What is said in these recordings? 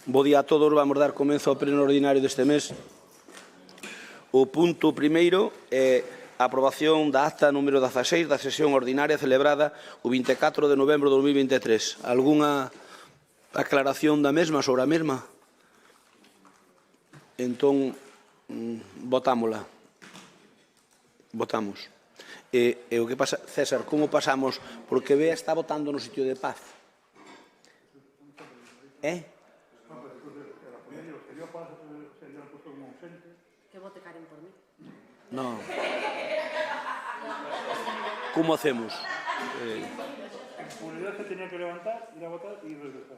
Bo día a todos, vamos dar comenzo ao pleno ordinario deste mes. O punto primeiro é a aprobación da acta número 16 da sesión ordinaria celebrada o 24 de novembro de 2023. Algúnha aclaración da mesma sobre a mesma? Entón, votámola. Votamos. E o que pasa, César, como pasamos? Porque Bea está votando no sitio de paz. Que vote Karen por mí. No. Como hacemos? Unidad se tenía que levantar, ir a votar y regresar.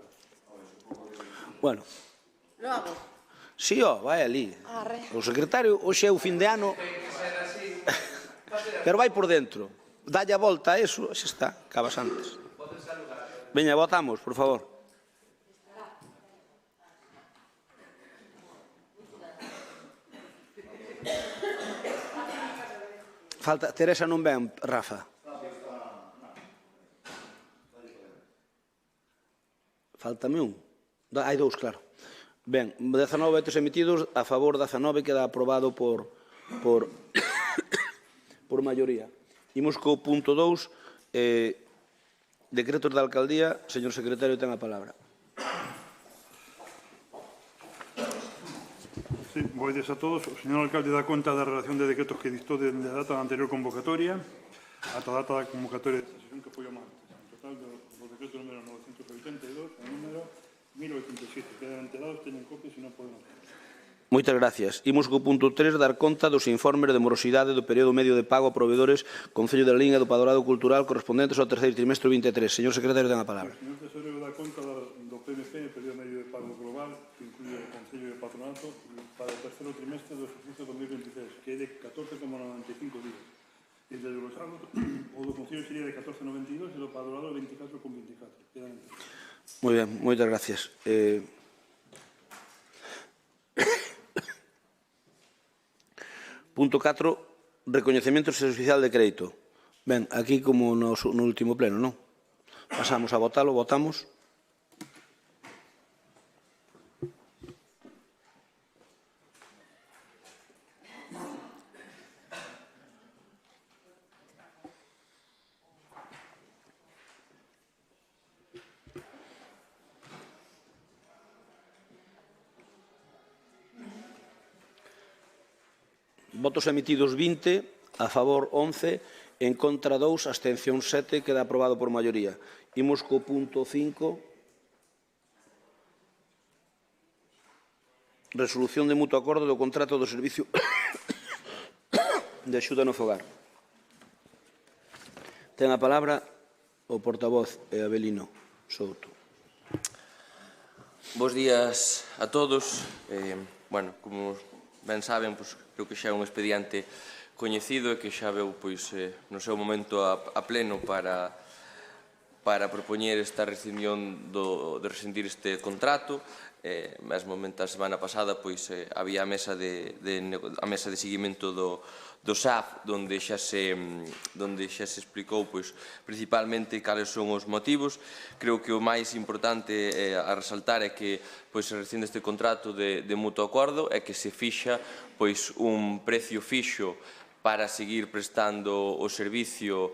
Bueno. Lo hago. Sí, vai ali. O secretario, hoxe é o fin de ano. Pero vai por dentro. Dalle a volta a eso, xa está, acabas antes. Veña, votamos, por favor. Falta, Teresa non ven, Rafa. Faltame un. Hai dous, claro. Ben, 19 vetos emitidos, a favor 19, queda aprobado por maioría. Imos co punto 2, decretos da alcaldía. Señor secretario, ten a palabra. Sí, boas días a todos. O señor alcalde dá conta da relación de decretos que dictou desde a data da anterior convocatoria ata a data da convocatoria desta sesión que foi o martes. En total, do decreto número 982 e número 1087. Quedan enterados, teñen copias e non podemos. Moitas gracias. Imos co punto 3, dar conta dos informes de morosidade do período medio de pago a proveedores Concello da Liña do Padroado Cultural correspondentes ao terceiro trimestre 23. Señor secretario, ten a palabra. O señor tesorero dá conta do PMP, o período medio de pago global, que incluye o Concello de Patronato, para o terceiro trimestre do exercicio 2023, que é de 14,95 días. E de los saldos, o do Concello sería de 14,92 e do Padroado 24,24. Quedan enterados. Moi ben, moitas gracias. Punto 4, recoñecemento oficial de crédito. Ben, aquí como no último pleno, non? Pasamos a votalo, votamos. Votos emitidos 20, a favor 11, en contra 2, abstención 7, queda aprobado por maioría. Imos co punto 5, resolución de mutuo acordo do contrato do servicio de axuda no fogar. Ten a palabra o portavoz Abelino Souto. Bos días a todos. Bueno, como ben saben, creo que xa é un expediente coñecido e que xa veu no seu momento a pleno para propoñer esta rescindión de rescindir este contrato. Mesmo a semana pasada había a mesa de seguimento do SAF onde xa se explicou principalmente cales son os motivos. Creo que o máis importante a resaltar é que se rescinde este contrato de mutuo acordo e que se fixa un precio fixo para seguir prestando o servicio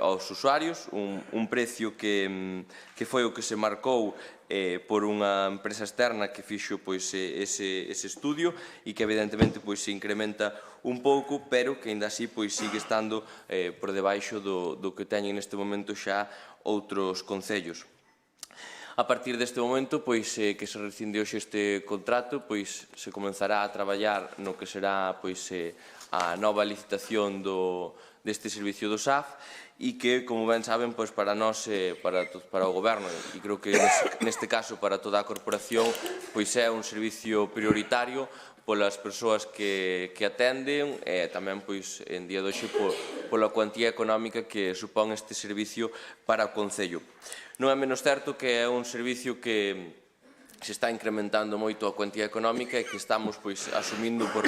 aos usuarios, un precio que foi o que se marcou por unha empresa externa que fixo ese estudio e que evidentemente se incrementa un pouco, pero que ainda así sigue estando por debaixo do que teñen neste momento xa outros concellos. A partir deste momento, que se rescinde hoxe este contrato, se comenzará a traballar no que será a nova licitación deste servicio do SAF e que, como ben saben, para nós, para o Goberno e creo que neste caso para toda a corporación, é un servicio prioritario polas persoas que atenden e tamén en día de hoxe pola cuantía económica que supón este servicio para o Concello. Non é menos certo que é un servicio que se está incrementando moito a cuantía económica e que estamos asumindo por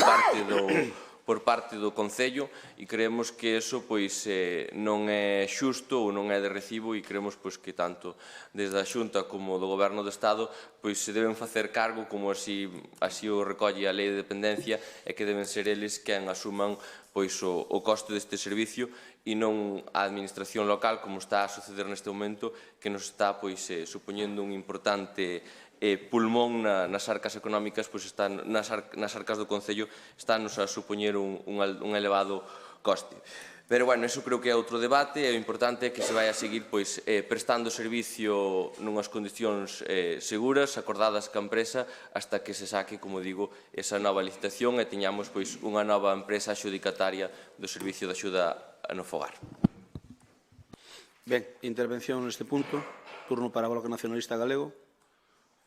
por parte do Concello e creemos que eso non é xusto ou non é de recibo e creemos que tanto desde a Xunta como do Goberno do Estado se deben facer cargo, como así o recolle a Lei de Dependencia, e que deben ser eles quen asuman o coste deste servicio e non a administración local, como está a suceder neste momento, que nos está supoñendo un importante pulmón nas arcas económicas, nas arcas do Concello, estános a supoñer un elevado coste. Pero, bueno, eso creo que é outro debate, e o importante é que se vai a seguir prestando servicio nunhas condicións seguras, acordadas ca empresa, hasta que se saque, como digo, esa nova licitación e teñamos unha nova empresa adxudicataria do servicio de axuda no fogar. Ben, intervención neste punto. Turno para o Bloque Nacionalista Galego.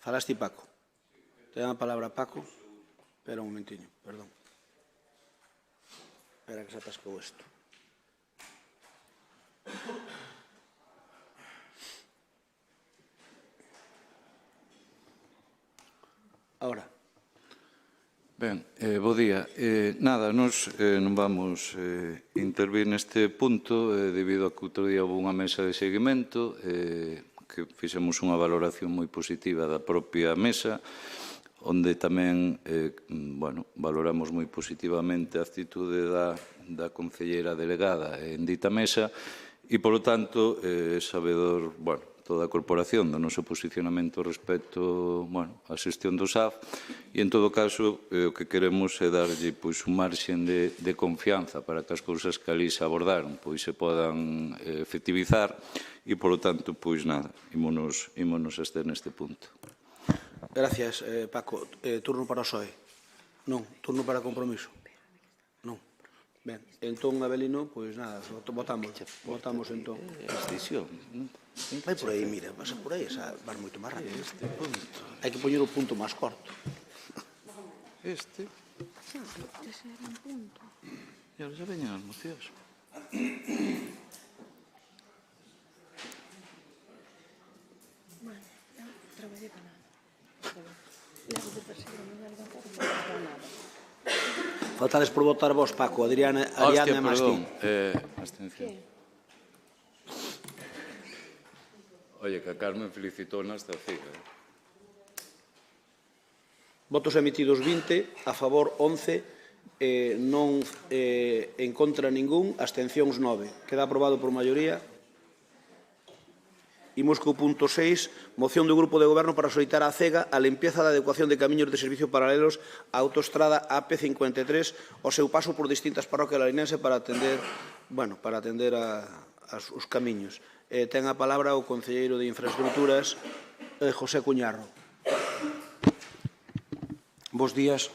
Falaste, Paco. Te dan a palabra Paco. Espera un momentiño, perdón. Espera que se atascou isto. Ahora. Ben, bo día. Nada, nos non vamos intervir neste punto debido a que outro día houve unha mesa de seguimento que fixemos unha valoración moi positiva da propia mesa, onde tamén valoramos moi positivamente a actitude da concelleira delegada en dita mesa e, polo tanto, sabedor, toda a corporación do noso posicionamento respecto á xestión do SAF e, en todo caso, o que queremos é darlle un marxen de confianza para que as cousas que ali se abordaron se podan efectivizar e, polo tanto, nada, ímonos a estar neste punto. Gracias, Paco. Turno para o PSOE. Non. Turno para Compromiso. Non. Ben, entón, Abelino, nada, votamos entón. Extinción. Vai por aí, mira, pasa por aí, vas moito máis rápido. Hai que poñer o punto máis corto. Este era un punto. E agora xa veñen as mocións. Traballei para nada. Faltades por votar vos, Paco, Adriana e máis ti. Abstención. Oye, que a Carmen felicitou nesta figa. Votos emitidos 20, a favor 11, non en contra ningún, abstencións 9. Queda aprobado por maioría. Imos co punto 6, moción do Grupo de Goberno para solicitar a CEGA a limpieza da adecuación de camiños de servicio paralelos á autoestrada AP53 ao seu paso por distintas parroquias larinenses para atender os camiños. Ten a palabra o concelleiro de Infraestructuras, José Cuñarro. Bos días.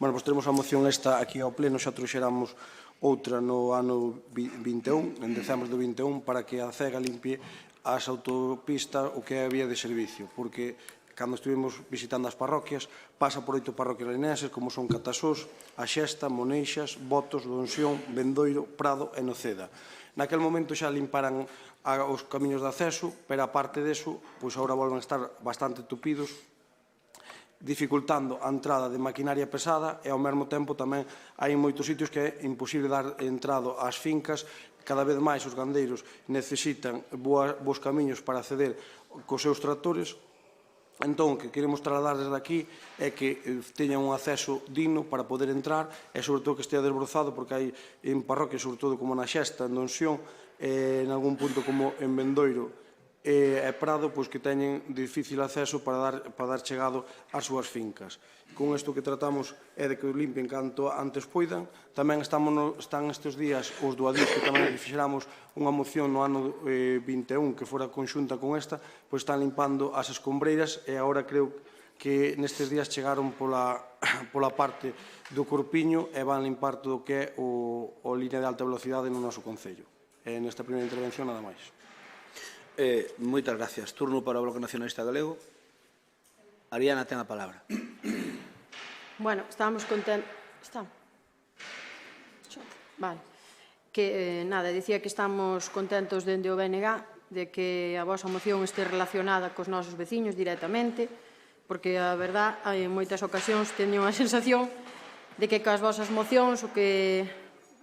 Tenemos a moción esta aquí ao pleno, xa trouxeramos outra no ano 21, en decembro do 21, para que a CEGA limpie as autopistas o que é a vía de servicio, porque cando estivemos visitando as parroquias, pasa por 8 parroquias larinenses, como son Catasós, A Xesta, Moneixas, Botos, Donsión, Bendoiro, Prado e Noceda. Naquel momento xa limparan os camiños de acceso, pero a parte deso, agora volven a estar bastante tupidos, dificultando a entrada de maquinaria pesada e ao mesmo tempo tamén hai moitos sitios que é imposible dar entrado ás fincas. Cada vez máis os gandeiros necesitan bons camiños para acceder cos seus tractores. Entón, o que queremos trasladar desde aquí é que teñan un acceso digno para poder entrar e, sobre todo, que estea desbrozado, porque hai en parroquias, sobre todo como na Xesta, en Donsión, en algún punto como en Bendoiro e Prado, que teñen difícil acceso para dar chegado ás súas fincas. Con isto que tratamos é de que os limpien canto antes poidan. Tamén están estes días os do Adif, que tamén fixéramos unha moción no ano 21 que fora conxunta con esta, están limpando as escombreiras e agora creo que nestes días chegaron pola parte do Corpiño e van limpar todo o que é o línea de alta velocidade no noso concello. Nesta primeira intervención, nada máis. Moitas gracias. Turno para o Bloque Nacionalista Galego. Ariana ten a palabra. Estábamos contentos... Vale. Que, nada, dicía que estamos contentos dende o BNG de que a vosa moción este relacionada cos nosos veciños directamente, porque, a verdad, en moitas ocasións teño a sensación de que coas vosas mocións o que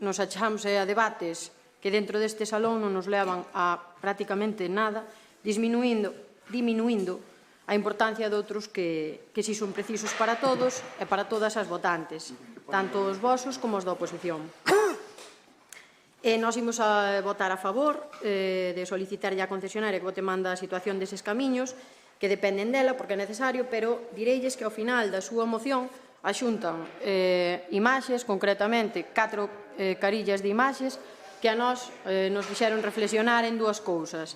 nos achamos a debates que dentro deste salón non nos levan a prácticamente nada, diminuindo a importancia de outros que si son precisos para todos e para todas as votantes, tanto os vosos como os da oposición. Nós imos a votar a favor de solicitarlle á concesionaria que vote manda a situación deses camiños, que dependen dela porque é necesario, pero direilles que ao final da súa moción axuntan imaxes, concretamente 4 carillas de imaxes, que a nós nos fixeron reflexionar en dúas cousas.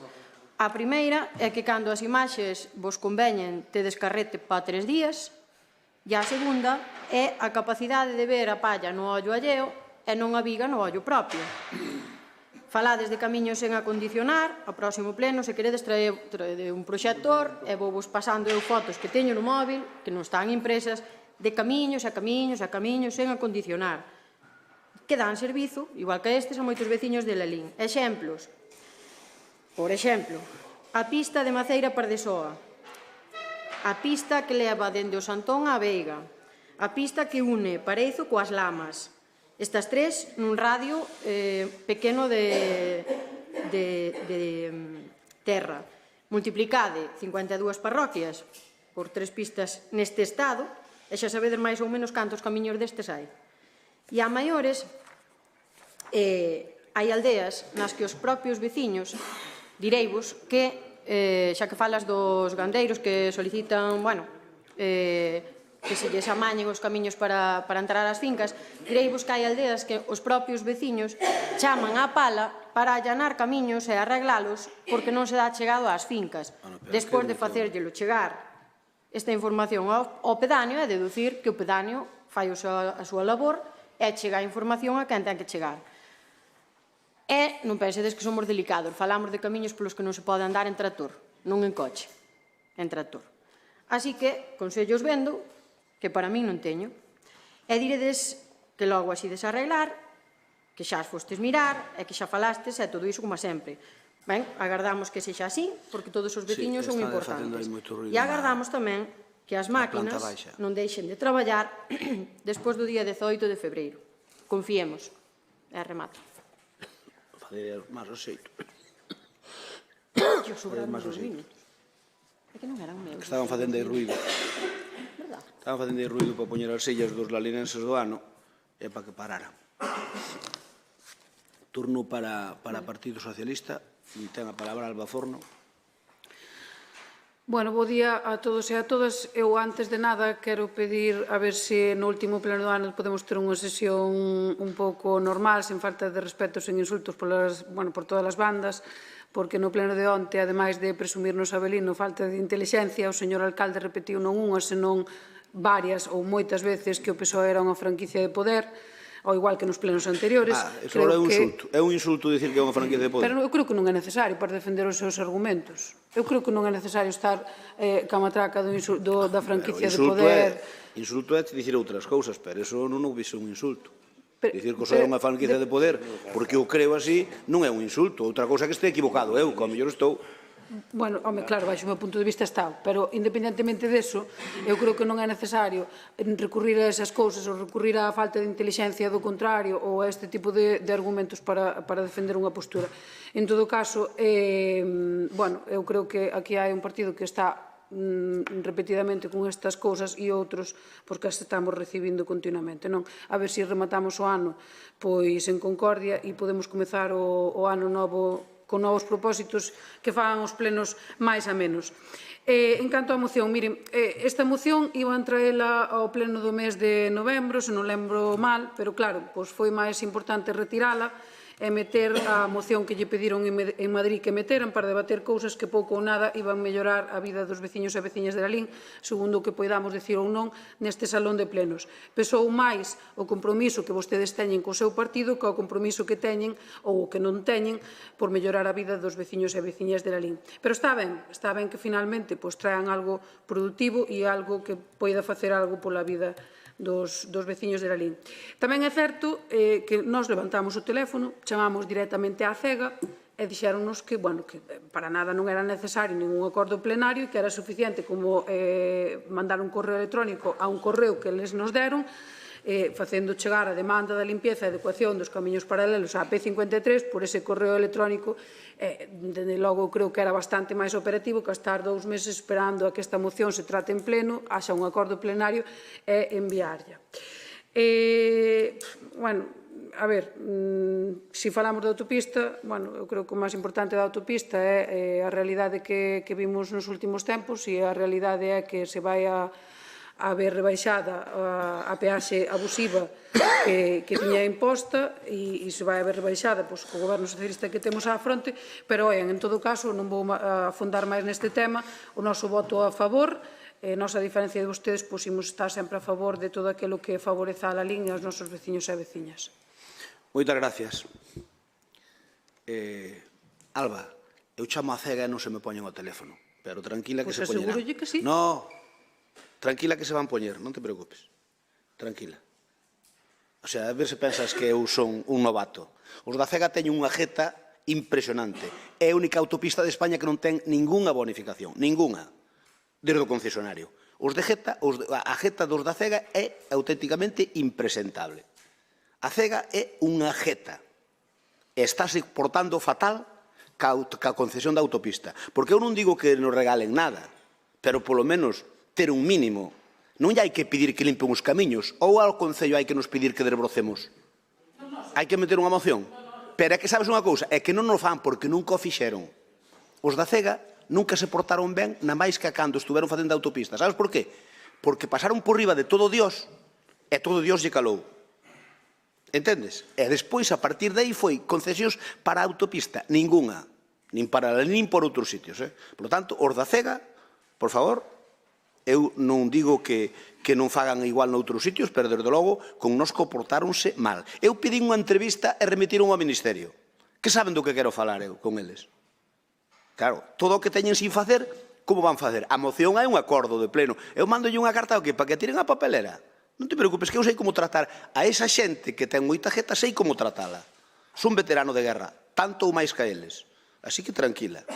A primeira é que cando as imaxes vos conveñen tedes carrete para 3 días, e a segunda é a capacidade de ver a palla no ollo alleo e non a viga no ollo propio. Falades de camiños sen acondicionar, ao próximo pleno, se queredes, trae un proxector e vou vos pasando eu fotos que teño no móvil, que non están impresas, de camiños e camiños e camiños sen acondicionar, que dan servizo, igual que estes, a moitos veciños de Lalín. Exemplos. Por exemplo, a pista de Maceira Pardesoa, a pista que leva dende o Santón á Veiga, a pista que une Pareizo coas Lamas. Estas 3 nun radio pequeno de terra. Multiplicade 52 parroquias por 3 pistas neste estado, e xa sabedes máis ou menos cantos camiños destes hai. E a maiores, hai aldeas nas que os propios veciños, direivos que, xa que falas dos gandeiros que solicitan, que se lles amañen os camiños para entrar ás fincas, direivos que hai aldeas que os propios veciños chaman á pala para allanar camiños e arreglalos porque non se dá chegado ás fincas. Despois de facérllelo chegar esta información ao pedáneo e deducir que o pedáneo fai a súa labor e chega a información a quen ten que chegar. E non pensedes que somos delicados, falamos de camiños polos que non se pode andar en tractor, non en coche, en tractor. Así que, consellos vendo, que para min non teño, e diredes que logo así desarreglar, que xa as fostes mirar, e que xa falastes, e todo iso como sempre. Ben, agardamos que sexa así, porque todos os veciños son importantes. E agardamos tamén que as máquinas non deixen de traballar despois do día 18 de febreiro. Confiemos. E remato. Facer máis o xeito. Que os sobraron dos minutos. É que non eran meus. Estaban facendo aí ruido. Estaban facendo aí ruido para poñer as sillas dos lalinenses do ano e para que pararan. Turno para Partido Socialista. Ten a palabra Alba Forno. Bueno, bo día a todos e a todas. Eu, antes de nada, quero pedir a ver se no último pleno do ano podemos ter unha sesión un pouco normal, sen falta de respeto, sen insultos por todas as bandas, porque no pleno de onte, ademais de presumirnos a Belino falta de intelixencia, o señor alcalde repetiu non unha, senón varias ou moitas veces que o PSOE era unha franquicia de poder, ao igual que nos plenos anteriores. Eso é un insulto. É un insulto dicir que é unha franquicia de poder. Pero eu creo que non é necesario para defender os seus argumentos. Eu creo que non é necesario estar ca matraca da franquicia de poder. Insulto é dicir outras cousas, pero eso non o vixe un insulto. Dicir que é unha franquicia de poder, porque eu creo así, non é un insulto. Outra cousa que este equivocado eu, que ao mellor estou... Bueno, home, claro, baixo o meu punto de vista está, pero independentemente deso, eu creo que non é necesario recurrir a esas cousas ou recurrir á falta de inteligencia do contrario ou a este tipo de argumentos para defender unha postura. En todo caso, eu creo que aquí hai un partido que está repetidamente con estas cousas e outros porque as estamos recibindo continuamente, non? A ver se rematamos o ano pois en concordia e podemos comezar o ano novo con novos propósitos que fagan os plenos máis a menos. En canto á moción, miren, esta moción iba a traela ao pleno do mes de novembro, se non lembro mal, pero claro, foi máis importante retirala e meter a moción que lle pediron en Madrid que meteran para debater cousas que pouco ou nada iban mellorar a vida dos veciños e veciñas de Lalín, segundo o que poidamos decir ou non neste salón de plenos. Pesou máis o compromiso que vostedes teñen co seu partido que o compromiso que teñen ou o que non teñen por mellorar a vida dos veciños e veciñas de Lalín. Pero está ben que finalmente traen algo productivo e algo que poida facer algo pola vida dos veciños de Lalín. Tamén é certo que nós levantamos o teléfono, chamamos directamente á CEGA e dixéronnos que para nada non era necesario ningún acordo plenario e que era suficiente como mandar un correo electrónico a un correo que eles nos deron facendo chegar a demanda da limpieza e adecuación dos camiños paralelos á P53 por ese correo electrónico. Dende logo, creo que era bastante máis operativo que estar 2 meses esperando a que esta moción se trate en pleno, haxa un acordo plenario e enviarlla. Bueno, a ver, se falamos da autopista, bueno, eu creo que o máis importante da autopista é a realidade que vimos nos últimos tempos, e a realidade é que se vai a ver rebaixada a peaxe abusiva que tiña imposta, e se vai a ver rebaixada co goberno socialista que temos á fronte, pero, en todo caso, non vou afondar máis neste tema, o noso voto a favor. Nós, a diferencia de vostedes, imos estar sempre a favor de todo aquilo que favoreza a Lalín e aos nosos veciños e veciñas. Moitas gracias. Alba, eu chamo a cega e non se me poñen o teléfono, pero tranquila que se poñerán. Asegúrolle que sí. No, tranquila que se van poñer, non te preocupes. Tranquila. O sea, a ver se pensas que eu son un novato. Os da cega teñen unha jeta impresionante. É a única autopista de España que non ten ningunha bonificación, ningunha, desde o concesionario. Os de jeta, a jeta dos da cega é auténticamente impresentable. A cega é unha jeta. Estáse portando fatal ca concesión da autopista. Porque eu non digo que nos regalen nada, pero polo menos ter un mínimo. Non hai que pedir que limpen os camiños, ou ao Concello hai que nos pedir que desbrocemos. Hai que meter unha moción. Pero é que sabes unha cousa, é que non nos fan porque nunca o fixeron. Os da cega nunca se portaron ben, na máis que cando estuveron facendo autopista. Sabes por qué? Porque pasaron por riba de todo Dios, e todo Dios lle calou. Entendes? E despois, a partir de aí, foi concesións para a autopista. Ningunha. Nin para nin por outros sitios. Por lo tanto, os da cega, por favor, eu non digo que non fagan igual noutros sitios, pero, desde logo, con nos comportáronse mal. Eu pedín unha entrevista e remitiron ao Ministerio. Que saben do que quero falar eu con eles? Claro, todo o que teñen sin facer, como van facer? A moción é un acordo de pleno. Eu mando unha carta o que? Para que tiren a papelera. Non te preocupes, que eu sei como tratar a esa xente que ten moita jeta, sei como tratala. Son veterano de guerra, tanto ou máis que eles. Así que tranquila.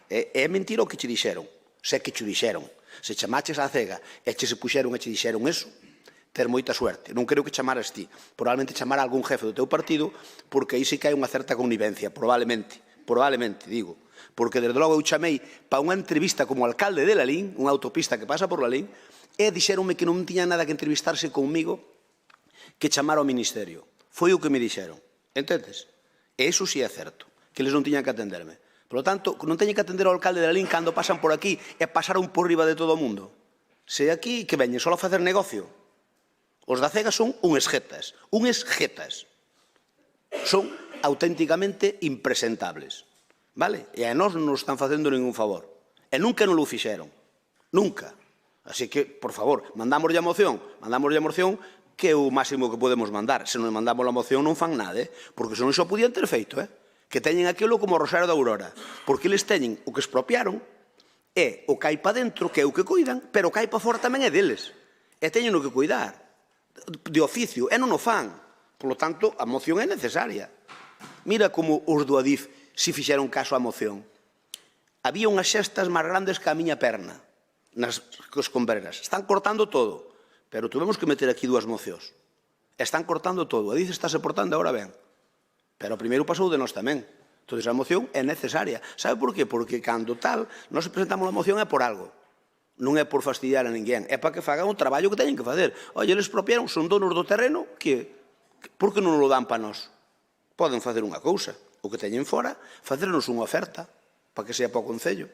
É mentira o que che dixeron. Se que che dixeron. Se chamaches á cega e che se puxeron e che dixeron eso, ter moita suerte. Non creo que chamaras ti. Probablemente chamar a algún jefe do teu partido, porque aí sí que hai unha certa connivencia, probablemente. Probablemente, digo. Porque, desde logo, eu chamei para unha entrevista como alcalde de Lalín, unha autopista que pasa por Lalín, e dixeronme que non tiña nada que entrevistarse conmigo que chamar ao Ministerio. Foi o que me dixeron. Entendes? E iso sí é certo, que eles non tiñan que atenderme. Por lo tanto, non teñen que atender ao alcalde de Lalín cando pasan por aquí e pasaron por riba de todo o mundo. Se aquí que veñen só a facer negocio. Os da cega son unhas jetas. Unhas jetas. Son auténticamente impresentables. Vale? E a nós non nos están facendo ningún favor. E nunca non lo fixeron. Nunca. Así que, por favor, mandamos a moción que é o máximo que podemos mandar. Se non mandamos a moción non fan nada, porque senón iso podían ter feito, que teñen aquilo como o Rosario da Aurora, porque eles teñen o que expropiaron, é o que hai pa dentro, que é o que cuidan, pero o que hai pa fora tamén é deles, e teñen o que cuidar, de oficio, e non o fan. Por lo tanto, a moción é necesaria. Mira como os do Adif si fixeron caso á moción. Había unhas xestas máis grandes que a miña perna nas escombreras. Están cortando todo, pero tuvemos que meter aquí 2 mocións. Están cortando todo. A Adif está se portando agora ben. Pero primeiro pasou de nós tamén. Entón, a moción é necesaria. Sabe por qué? Porque cando tal, nós presentamos a moción é por algo. Non é por fastidiar a ninguén. É para que fagan o traballo que teñen que facer. Oye, eles expropiaron, son donos do terreno, por que non o dan para nós? Poden facer unha cousa. O que teñen fora, facernos unha oferta para que sea para o Concello.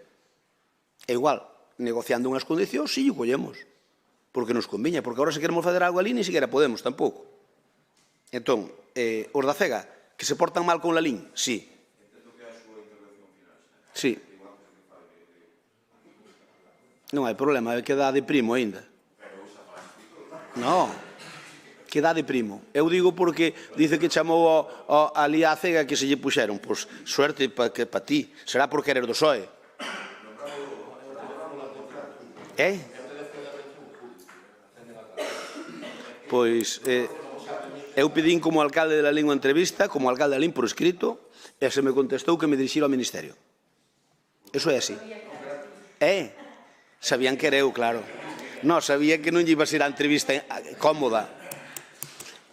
É igual. Negociando unhas condicións, si, o collemos. Porque nos conviña, porque agora se queremos fazer algo ali, ni siquiera podemos, tampouco. Entón, os da cega, que se portan mal con Lalín, si. Si. Non hai problema, é que dá de primo aínda. Non, que dá de primo. Eu digo porque dice que chamou ali á cega que se lle puxeron. Pois, suerte para ti. Será porque eres do PSOE. Pois, eu pedín como alcalde de Lalín unha entrevista, como alcalde de Lalín por escrito, e se me contestou que me dirixira ao Ministerio. Eso é así. Sabían que era eu, claro. Non, sabía que non lle iba a ser a entrevista cómoda.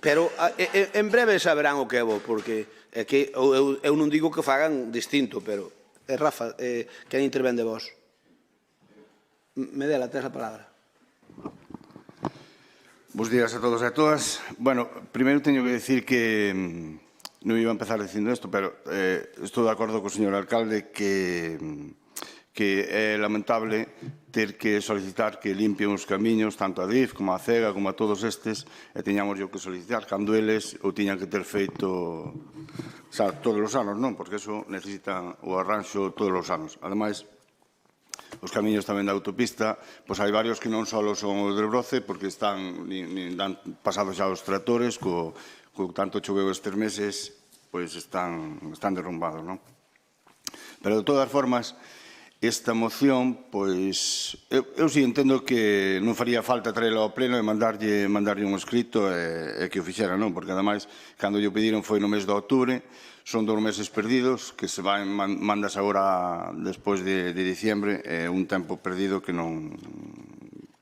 Pero en breve saberán o que é bo, porque é que eu non digo que fagan distinto, pero Rafa, quen intervén de vos? Medela, tes a palabra. Bos días a todos e a todas. Bueno, primeiro teño que decir que non iba a empezar dicindo isto, pero estou de acordo co señor alcalde que é lamentable ter que solicitar que limpien os camiños, tanto a DIF como a CEGA, como a todos estes, e teñamos que solicitar cando eles o tiñan que ter feito todos os anos, non? Porque eso necesitan o arranxo todos os anos. Ademais, os camiños tamén da autopista, pois hai varios que non só son os del Broce, porque están pasados xa os tratores, co tanto choveu estes meses, pois están derrumbados, non? Pero, de todas formas, esta moción, pois, eu si entendo que non faría falta traerla ao pleno e mandarlle un escrito e que o fixera, non? Porque, ademais, cando lle pediron foi no mes de outubro, son 2 meses perdidos, que se mandas agora despois de diciembre, un tempo perdido que non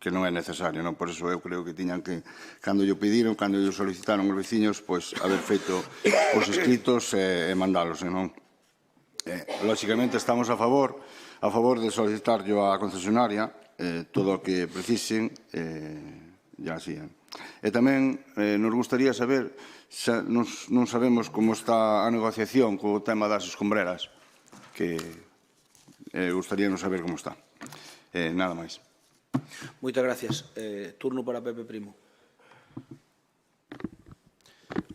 é necesario, non? Por iso eu creo que tiñan que, cando lle pediron, cando lle solicitaron os veciños, pois, haber feito os escritos e mandalos, non? Lóxicamente, estamos a favor de solicitar a concesionaria todo o que precisen, e así. E tamén nos gustaría saber, non sabemos como está a negociación co tema das escombreras, que gustaríanos saber como está. Nada máis. Moitas gracias. Turno para Pepe Primo.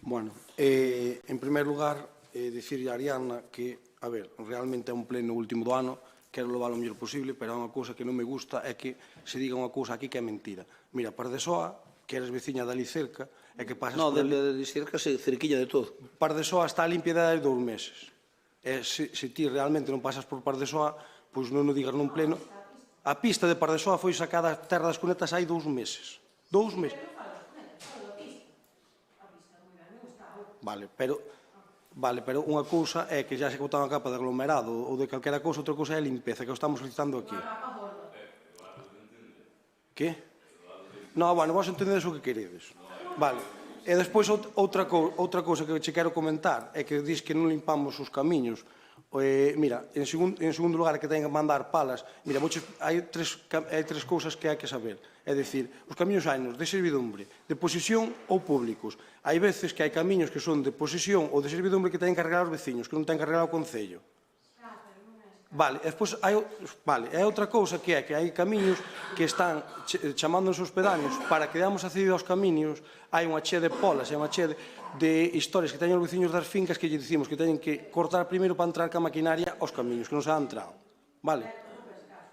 Bueno, en primer lugar, dicirlle a Ariadna que, a ver, realmente é un pleno último do ano, quero levar o mellor posible, pero unha cousa que non me gusta é que se diga unha cousa aquí que é mentira. Mira, Pardesoa, que eres veciña dali cerca, e que pasas por ali... No, de cerca, cerquilla de todo. Pardesoa está limpia de 2 meses. E se ti realmente non pasas por Pardesoa, pois non o digas nun pleno. A pista de Pardesoa foi sacada a Terra das Cunetas hai 2 meses. 2 meses. Vale, pero unha cousa é que xa se botan a capa de aglomerado ou de calquera cousa, outra cousa é a limpeza, que o estamos solicitando aquí. Que? No, bueno, vos entendedes o que queredes. Vale. E despois outra cousa que che quero comentar é que dis que non limpamos os camiños. Mira, en segundo lugar, que ten que mandar palas. Mira, hai tres cousas que hai que saber. É dicir, os camiños hainos de servidumbre, de posesión ou públicos. Hai veces que hai camiños que son de posesión ou de servidumbre que teñen que arreglar os veciños, que non teñen que arreglar o Concello. Vale, despois hai outra cousa que é que hai camiños que están chamándonos os pedáneos para que damos accedido aos camiños, hai unha chea de polas, hai unha chea de historias que teñen os veciños das fincas que lle dicimos que teñen que cortar primeiro para entrar ca maquinaria aos camiños, que non se ha entrado. Vale?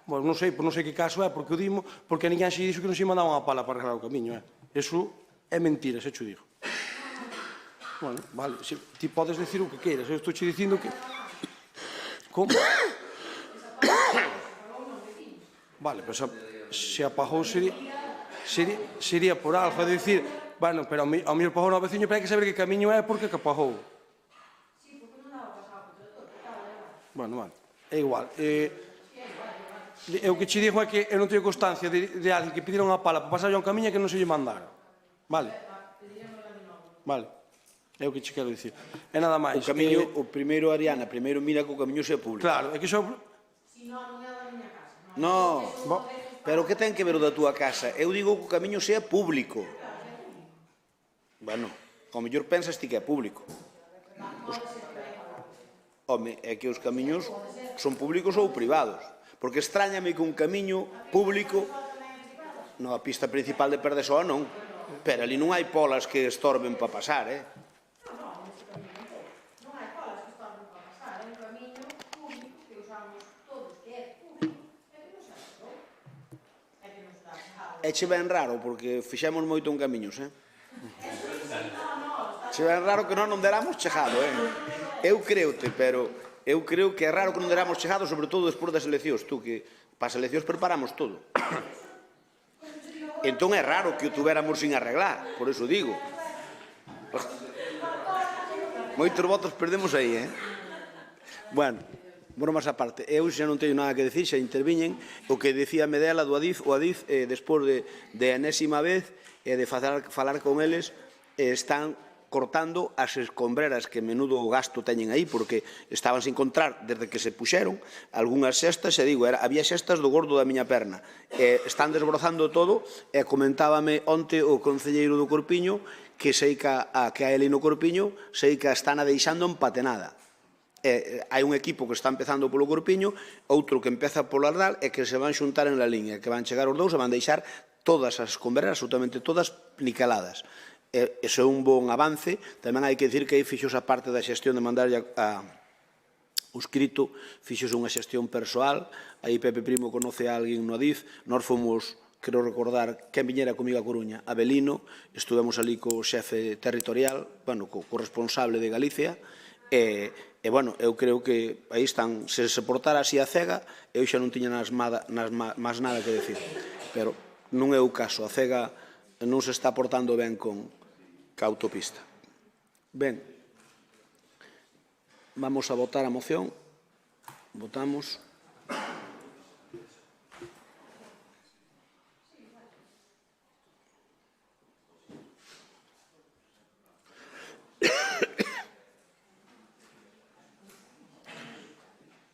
Bueno, non sei que caso é, porque o dimo, porque a ninguén se dixo que non se mandaba unha pala para arreglar o camiño, Eso é mentira, se cho digo. Bueno, vale, ti podes decir o que queiras, eu estou che dicindo que... Como? Vale, pero se apagou sería por algo, é dicir, bueno, pero ao mellor apagou no veciño, pero hai que saber que camiño é porque que apagou. Bueno, vale, é igual. O que che digo é que eu non teño constancia de alguén que pidira unha pala para pasar a un camiño que non se lle mandara. Vale? Vale. É o que che quero dicir. E nada máis. O camiño, o primeiro, Ariana, primeiro mira que o camiño sea público. Claro, é que iso... No, pero que ten que ver o da túa casa? Eu digo que o camiño sea público. Bueno, ao mellor pensas ti que é público. Home, é que os camiños son públicos ou privados. Porque extrañame que un camiño público... No, a pista principal de Pardesoa non. Pero ali non hai polas que estorben para pasar, Eche ben raro, porque fixemos moito en camiños, Eche ben raro que non deramos chegado, Eu creote, pero eu creo que é raro que non deramos chegado, sobre todo despois das eleccións, tú, que para as eleccións preparamos todo. Entón é raro que o tuveramos sin arreglar, por eso digo. Moitos votos perdemos aí, Bueno, bromas á parte, eu xa non teño nada que decir, xa interviñen o que decía Medela do Adif, o Adif, despois de enésima vez, de falar con eles, están cortando as escombreras que menudo gasto teñen aí, porque estaban sin encontrar desde que se puxeron algunhas xestas, e digo, había xestas do gordo da miña perna. Están desbrozando todo, e comentábame onte o concelleiro do Corpiño que sei que a ele no Corpiño sei que a están a deixando empatenada. Hai un equipo que está empezando polo Corpiño, outro que empeza polo Ardal, e que se van xuntar en la liña, que van chegar os dous e van deixar todas as escombreras, absolutamente todas, niceladas. Iso é un bon avance. Tamén hai que dicir que aí fixos a parte da xestión de mandarlle o escrito, fixos unha xestión persoal. Aí Pepe Primo conoce a alguén no Adif. Nós fomos, quero recordar, quen viñera comigo a Coruña, Abelino, estuvemos ali co xefe territorial, co responsable de Galicia, bueno, eu creo que aí están, se se portara así a cega, eu xa non tiña máis nada que decir. Pero non é o caso, a cega non se está portando ben con a autopista. Ben, vamos a votar a moción. Votamos.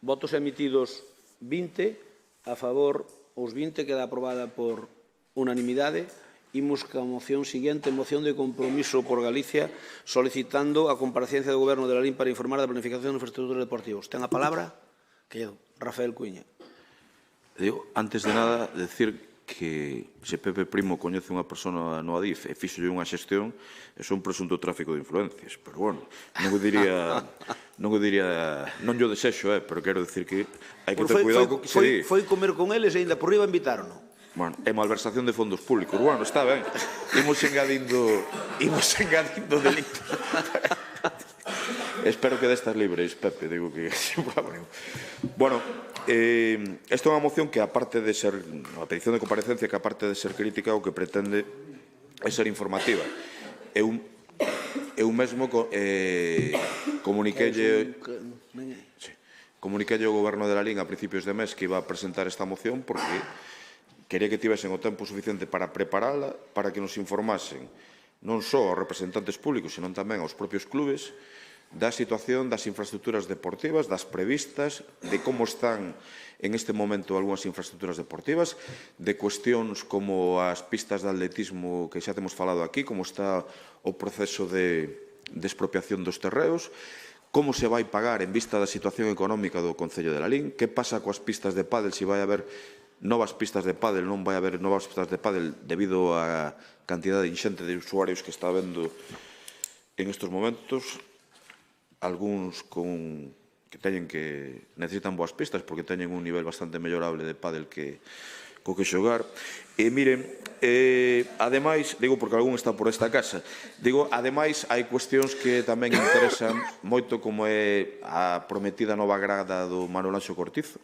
Votos emitidos 20, a favor os 20, queda aprobada por unanimidade. Imos ca moción siguiente, moción de compromiso por Galicia, solicitando a comparecencia do Goberno de Lalín para informar da planificación de infraestructuras deportivos. Ten a palabra, quedo, Rafael Cuiña. Digo, antes de nada, decir que se Pepe Primo coñece unha persona no Adif e fixolle unha xestión, é un presunto tráfico de influencias. Pero, bueno, non lle desexo, pero quero decir que hai que ter cuidado. Foi comer con eles e ainda por riba invitaron-no. Bueno, é malversación de fondos públicos. Bueno, está ben. Imos engadindo delitos. Espero que destas libres, Pepe, digo que... Bueno, esta é unha moción que, aparte de ser a petición de comparecencia, que aparte de ser crítica, o que pretende é ser informativa. Eu mesmo comuniquelle ao Goberno de Lalín a principios de mes que iba a presentar esta moción porque quería que tivesen o tempo suficiente para preparala, para que nos informasen non só aos representantes públicos, senón tamén aos propios clubes, da situación das infraestructuras deportivas, das previstas, de como están en este momento algunhas infraestructuras deportivas, de cuestións como as pistas de atletismo que xa temos falado aquí, como está o proceso de expropiación dos terreos, como se vai pagar en vista da situación económica do Concello de Lalín, que pasa coas pistas de pádel, se vai haber novas pistas de pádel, non vai haber novas pistas de pádel debido á cantidade inxente de usuarios que está habendo en estes momentos, algúns que necesitan boas pistas porque teñen un nivel bastante mellorable de pádel co que xogar. E miren, ademais, digo porque algún está por esta casa, digo, ademais hai cuestións que tamén interesan moito, como é a prometida nova grada do Manuel Anxo Cortizo,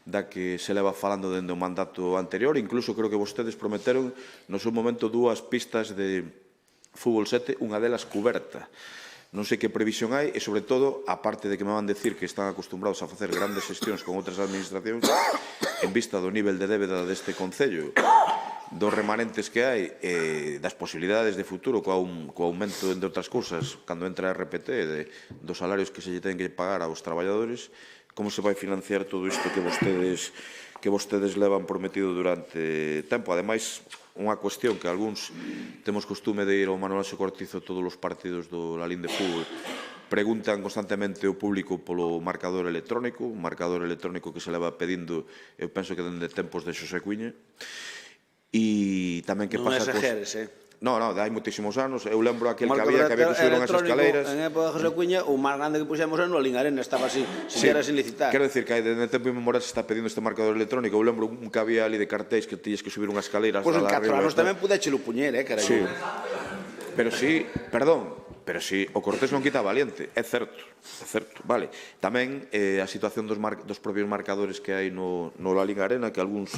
da que se leva falando dende o mandato anterior. Incluso creo que vostedes prometeron no seu momento 2 pistas de fútbol 7, unha delas cuberta. Non sei que previsión hai e, sobre todo, aparte de que me van decir que están acostumbrados a facer grandes xestións con outras administracións, en vista do nivel de débeda deste Concello, dos remanentes que hai e das posibilidades de futuro co aumento, entre outras cousas, cando entra a RPT, dos salarios que se lle ten que pagar aos traballadores, como se vai financiar todo isto que vostedes levan prometido durante tempo. Ademais, unha cuestión que algúns temos costume de ir ao Manuel Anxo Cortizo todos os partidos do Lalín de fútbol, preguntan constantemente o público polo marcador electrónico, un marcador electrónico que se leva pedindo, eu penso que dende tempos de Xosé Cuiña, e tamén que pasa... Non exageres, Non, hai moitísimos anos. Eu lembro aquel que había que subir unhas escaleiras. En época de José Cuiña, o máis grande que puxemos era no Lalín Arena, estaba así, siquiera sin licitar. Quero dicir que hai dende tempo inmemorial se está pedindo este marcador electrónico. Eu lembro un que había ali de cartéis que tiñes que subir unhas escaleiras. Pois en 4 anos tamén pudéchelo puñer, carai. Sí. Pero sí, perdón, pero si o Cortés non quita valiente, é certo, vale. Tamén a situación dos propios marcadores que hai no Lalín Arena, que algúns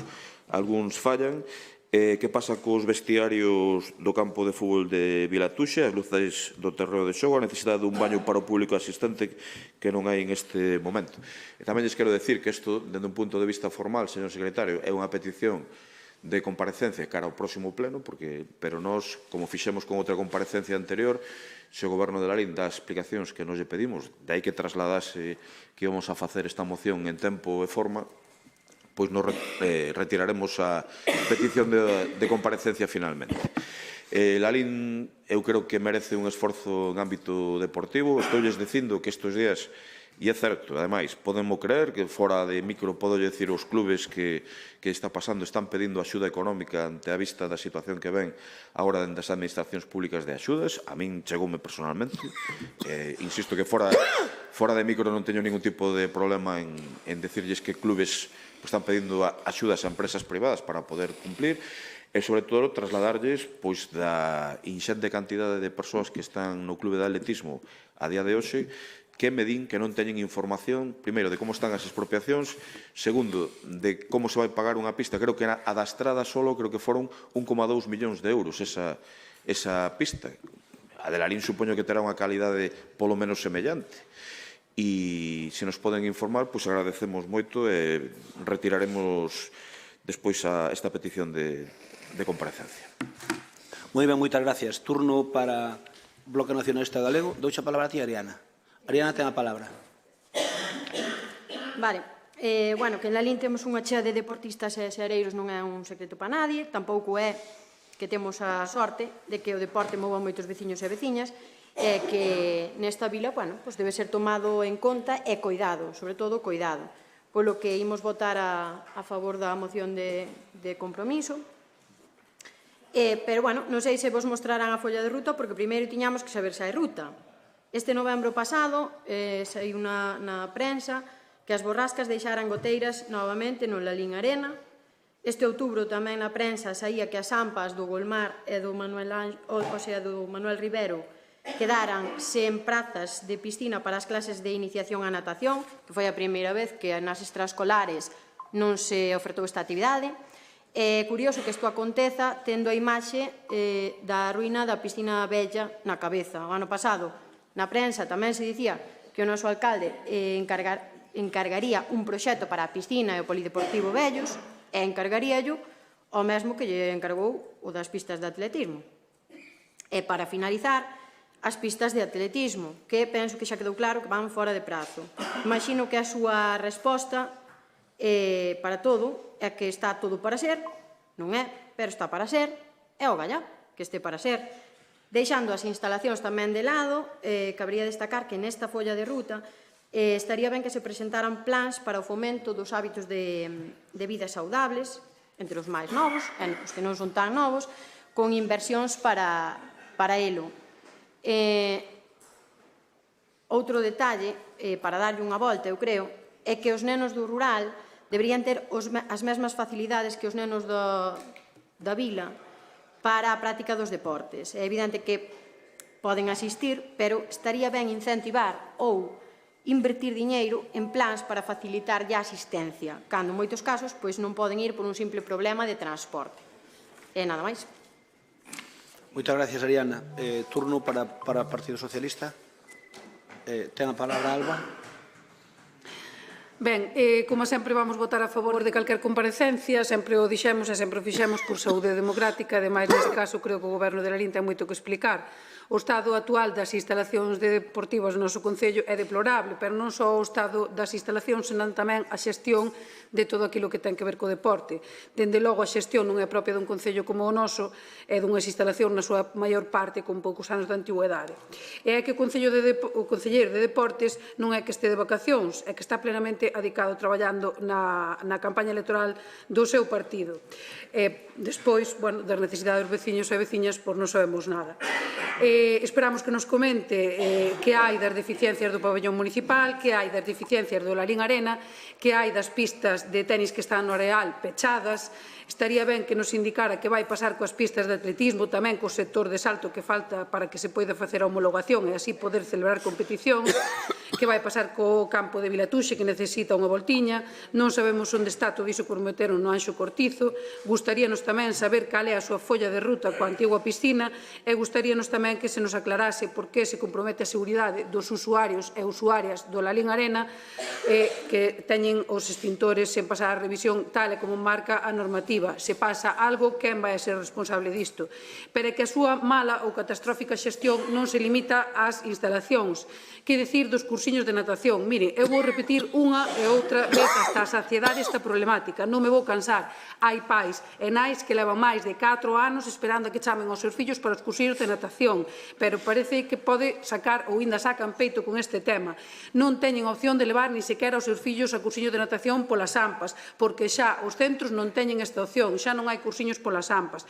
fallan. Que pasa cos vestiarios do campo de fútbol de Vilatuxa, as luces do terreo de xogo, a necesidade dun baño para o público asistente que non hai en este momento. E tamén lles quero decir que isto, dende un punto de vista formal, señor secretario, é unha petición de comparecencia cara ao próximo pleno, pero nós, como fixemos con outra comparecencia anterior, se o Goberno de Lalín dá explicacións que nos lle pedimos, de aí que trasladase que íbamos a facer esta moción en tempo e forma, pois nos retiraremos a petición de comparecencia finalmente. Lalín, eu creo que merece un esforzo en ámbito deportivo. Estoulles dicindo que estes días, e é certo, ademais, podemos creer que fora de micro podo dicir aos clubes que está pasando, están pedindo axuda económica ante a vista da situación que ven agora das administracións públicas de axudas. A min chegoume personalmente. Insisto que fora de micro non teño ningún tipo de problema en decirlles que clubes están pedindo axudas a empresas privadas para poder cumplir. E, sobre todo, trasladarlles da inxente cantidade de persoas que están no clube de atletismo a día de hoxe, que me din que non teñen información, primeiro, de como están as expropiacións, segundo, de como se vai pagar unha pista. Creo que a da Estrada solo, creo que foron 1,2 millóns de euros esa pista. A de Lalín supoño que terá unha calidade polo menos semellante. E se nos poden informar, pois agradecemos moito e retiraremos despois esta petición de comparecencia. Moi ben, moitas gracias. Turno para o Bloque Nacionalista Galego. Douche a palabra a ti, Ariana. Ariana ten a palabra. Vale. Bueno, que en Lalín temos unha chea de deportistas e seareiros non é un secreto para nadie, tampouco é que temos a sorte de que o deporte mova moitos veciños e veciñas, e que nesta vila, bueno, pues debe ser tomado en conta e coidado, sobre todo coidado. Polo que imos votar a favor da moción de compromiso. Pero, bueno, non sei se vos mostrarán a folla de ruta, porque primeiro tiñamos que saber se hai ruta. Este novembro pasado saiu na prensa que as borrascas deixaran goteiras novamente no Lalín Arena. Este outubro tamén na prensa saía que as AMPAs do Golmar e do Manuel Rivero quedaran sen prazas de piscina para as clases de iniciación á natación, que foi a primeira vez que nas extraescolares non se ofertou esta actividade. É curioso que isto aconteza tendo a imaxe da ruína da piscina vella na cabeza. O ano pasado, na prensa, tamén se dicía que o noso alcalde encargaría un proxecto para a piscina e o polideportivo vellos e encargaríallo o mesmo que lle encargou o das pistas de atletismo. E para finalizar, as pistas de atletismo, que penso que xa quedou claro que van fora de prazo. Imagino que a súa resposta para todo é que está todo para ser, non é, pero está para ser, é o gallá, que este para ser. Deixando as instalacións tamén de lado, cabría destacar que nesta folla de ruta estaría ben que se presentaran plans para o fomento dos hábitos de vida saudables, entre os máis novos e os que non son tan novos, con inversións para elo. Outro detalle, para darlle unha volta, eu creo, é que os nenos do rural deberían ter as mesmas facilidades que os nenos da vila para a práctica dos deportes. É evidente que poden asistir, pero estaría ben incentivar ou invertir diñeiro en plans para facilitar a asistencia, cando en moitos casos non poden ir por un simple problema de transporte. E nada máis. Moitas gracias, Ariana. Turno para o Partido Socialista. Ten a palabra Alba. Ben, como sempre vamos votar a favor de calquer comparecencia, sempre o dixemos e sempre o fixemos por saúde democrática, ademais neste caso creo que o Goberno de Lalín ten moito que explicar. O estado actual das instalacións deportivas no noso Concello é deplorable, pero non só o estado das instalacións, senón tamén a xestión de todo aquilo que ten que ver co deporte. Dende logo, a xestión non é propia dun Concello como o noso, é dunhas instalacións na súa maior parte con poucos anos de antigüedade. E é que o Concelleiro de Deportes non é que este de vacacións, é que está plenamente adicado traballando na campaña electoral do seu partido. Despois, das necesidades dos veciños e veciñas, non sabemos nada. Esperamos que nos comente que hai das deficiencias do pabellón municipal, que hai das deficiencias do Lalín Arena, que hai das pistas de tenis que están no areal pechadas. Estaría ben que nos indicara que vai pasar coas pistas de atletismo, tamén co sector de salto que falta para que se poida facer a homologación e así poder celebrar competicións. Que vai pasar co campo de Vilatuxe, que necesita unha voltiña, non sabemos onde está todo iso por meter no Anxo Cortizo, gustaríanos tamén saber cal é a súa folla de ruta coa antigua piscina e gustaríanos tamén que se nos aclarase por que se compromete a seguridade dos usuarios e usuarias do Lalín Arena que teñen os extintores sen pasar a revisión tal e como marca a normativa. Se pasa algo, quen vai a ser responsable disto? Pero é que a súa mala ou catastrófica xestión non se limita ás instalacións. Que dicir dos cursiños de natación? Mire, eu vou repetir unha e outra vez hasta a saciedade esta problemática. Non me vou cansar. Hai pais e nais que levan máis de 4 anos esperando a que chamen aos seus fillos para os cursiños de natación, pero parece que pode sacar ou ainda sacan peito con este tema. Non teñen opción de levar ni sequera aos seus fillos a cursiños de natación polas AMPAs, porque xa os centros non teñen esta opción, xa non hai cursiños polas AMPAs.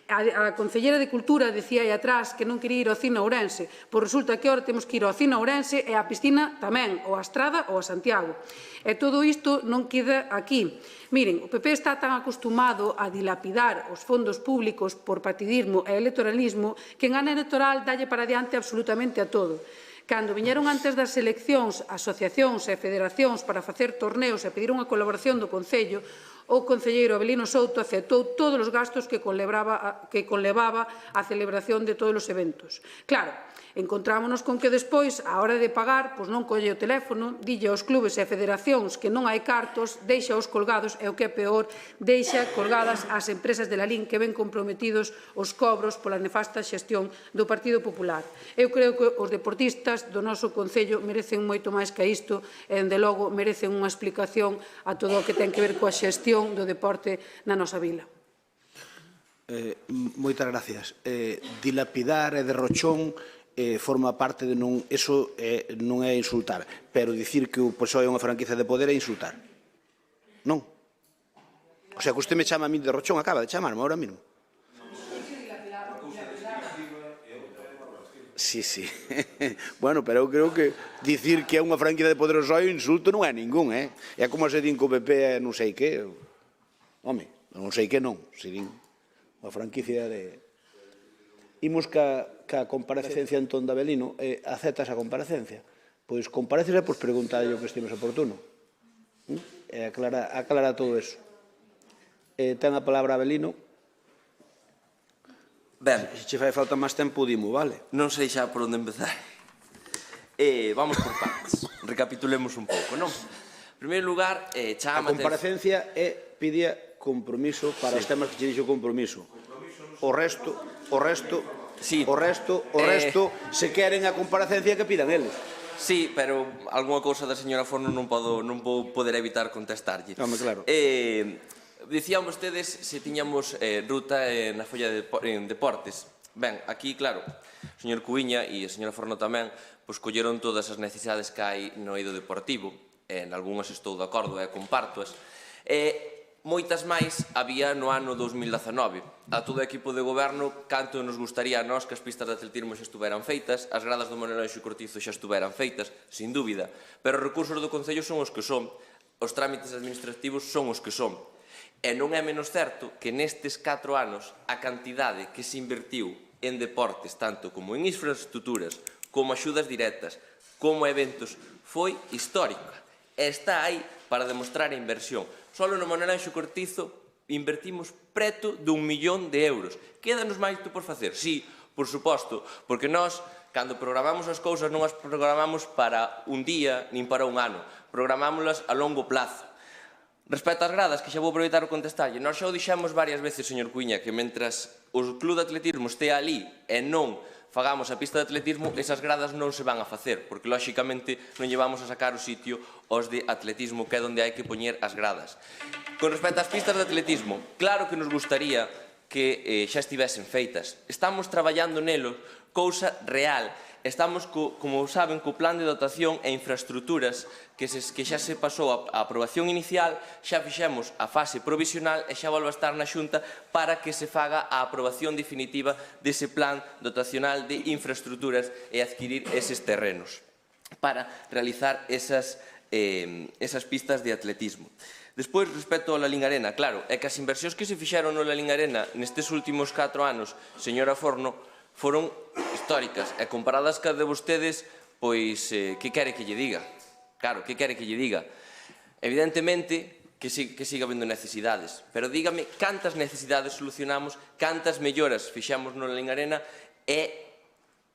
A Concelleira de Cultura decía aí atrás que non quería ir ao Cine Ourense, pois resulta que agora temos que ir ao Cine Ourense e á piscina tamén, ou a Estrada ou a Santiago. E todo isto non queda aquí. Miren, o PP está tan acostumado a dilapidar os fondos públicos por partidismo e electoralismo que en ano electoral dalle para diante absolutamente a todo. Cando viñeron antes das eleccións asociacións e federacións para facer torneos e pedir unha colaboración do Concello, o concelleiro Abelino Souto aceptou todos os gastos que conlevaba a celebración de todos os eventos. Claro, encontrámonos con que despois, á hora de pagar, pois non colle o teléfono, dille aos clubes e federacións que non hai cartos, deixa-os colgados e o que é peor, deixa colgadas as empresas de Lalín que ven comprometidos os cobros pola nefasta xestión do Partido Popular. Eu creo que os deportistas do noso Concello merecen moito máis que isto e, dende logo, merecen unha explicación a todo o que ten que ver coa xestión do deporte na nosa vila. Moitas gracias. Dilapidar e derrochón forma parte de non... Eso non é insultar, pero dicir que o PSOE é unha franquicia de poder é insultar. Non. O sea, que usted me chama a mí derrochón, acaba de chamarme ahora mismo. Sí, sí. Bueno, pero eu creo que dicir que é unha franquicia de poder o PSOE insulto non é ningún, é como se din que o PP é non sei que. Home, non sei que non, se din unha franquicia de... Imos ca comparecencia entón de Abelino, aceptas a comparecencia? Pois compareces e pois preguntarlle o que estimes oportuno. E aclara todo eso. Ten a palabra Abelino. Ben, Se che fai falta máis tempo, dimo, vale? non sei xa por onde empezar. Vamos por partes. Recapitulemos un pouco, non? En primeiro lugar, A chama... comparecencia pedía compromiso para os temas que che dixo compromiso. O resto, se queren a comparecencia que pidan eles. Sí, pero algunha cousa da señora Forno non vou poder evitar contestarlle. Home, claro. Dicían vostedes se tiñamos ruta na folla de deportes. Ben, aquí, claro, o señor Cuíña e a señora Forno tamén pois colleron todas as necesidades que hai no eido deportivo. En algunhas estou de acordo e compartoas. Moitas máis había no ano 2019. A todo o equipo de goberno, canto nos gustaría a nós que as pistas de atletismo xa estuveran feitas, as gradas do Manuel Anxo Cortizo xa estuveran feitas, sin dúbida, pero os recursos do Concello son os que son, os trámites administrativos son os que son. E non é menos certo que nestes 4 anos a cantidade que se invertiu en deportes, tanto como en infraestructuras, como axudas directas, como eventos, foi histórica. E está aí para demostrar a inversión. Só no Manuel Anxo Cortizo invertimos preto de 1 millón de euros. Quédanos máis por facer? Sí, por suposto, porque nós, cando programamos as cousas, non as programamos para un día, nin para un ano. Programámolas a longo plazo. Respecto ás gradas, que xa vou aproveitar o contestarlle, nós xa o dixemos varias veces, señor Cuíña, que mentras o club de atletismo estea ali e non fagamos a pista de atletismo, esas gradas non se van a facer, porque, lóxicamente, non llevamos a sacar o sitio os de atletismo, que é onde hai que poñer as gradas. Con respecto ás pistas de atletismo, claro que nos gustaría que xa estivesen feitas. Estamos traballando nelo, cousa real. Estamos, como saben, co plan de dotación e infraestructuras que xa se pasou a aprobación inicial, xa fixemos a fase provisional e xa volve a estar na Xunta para que se faga a aprobación definitiva dese plan dotacional de infraestructuras e adquirir eses terrenos para realizar esas pistas de atletismo. Despois, respecto ao Lalín Arena, claro, é que as inversións que se fixeron no Lalín Arena nestes últimos 4 anos, señora Forno, foron históricas e comparadas ca de vostedes, pois, que quere que lle diga? Claro, que quere que lle diga? Evidentemente, que siga habendo necesidades, pero dígame cantas necesidades solucionamos, cantas melloras fixamos no Lalín Arena e,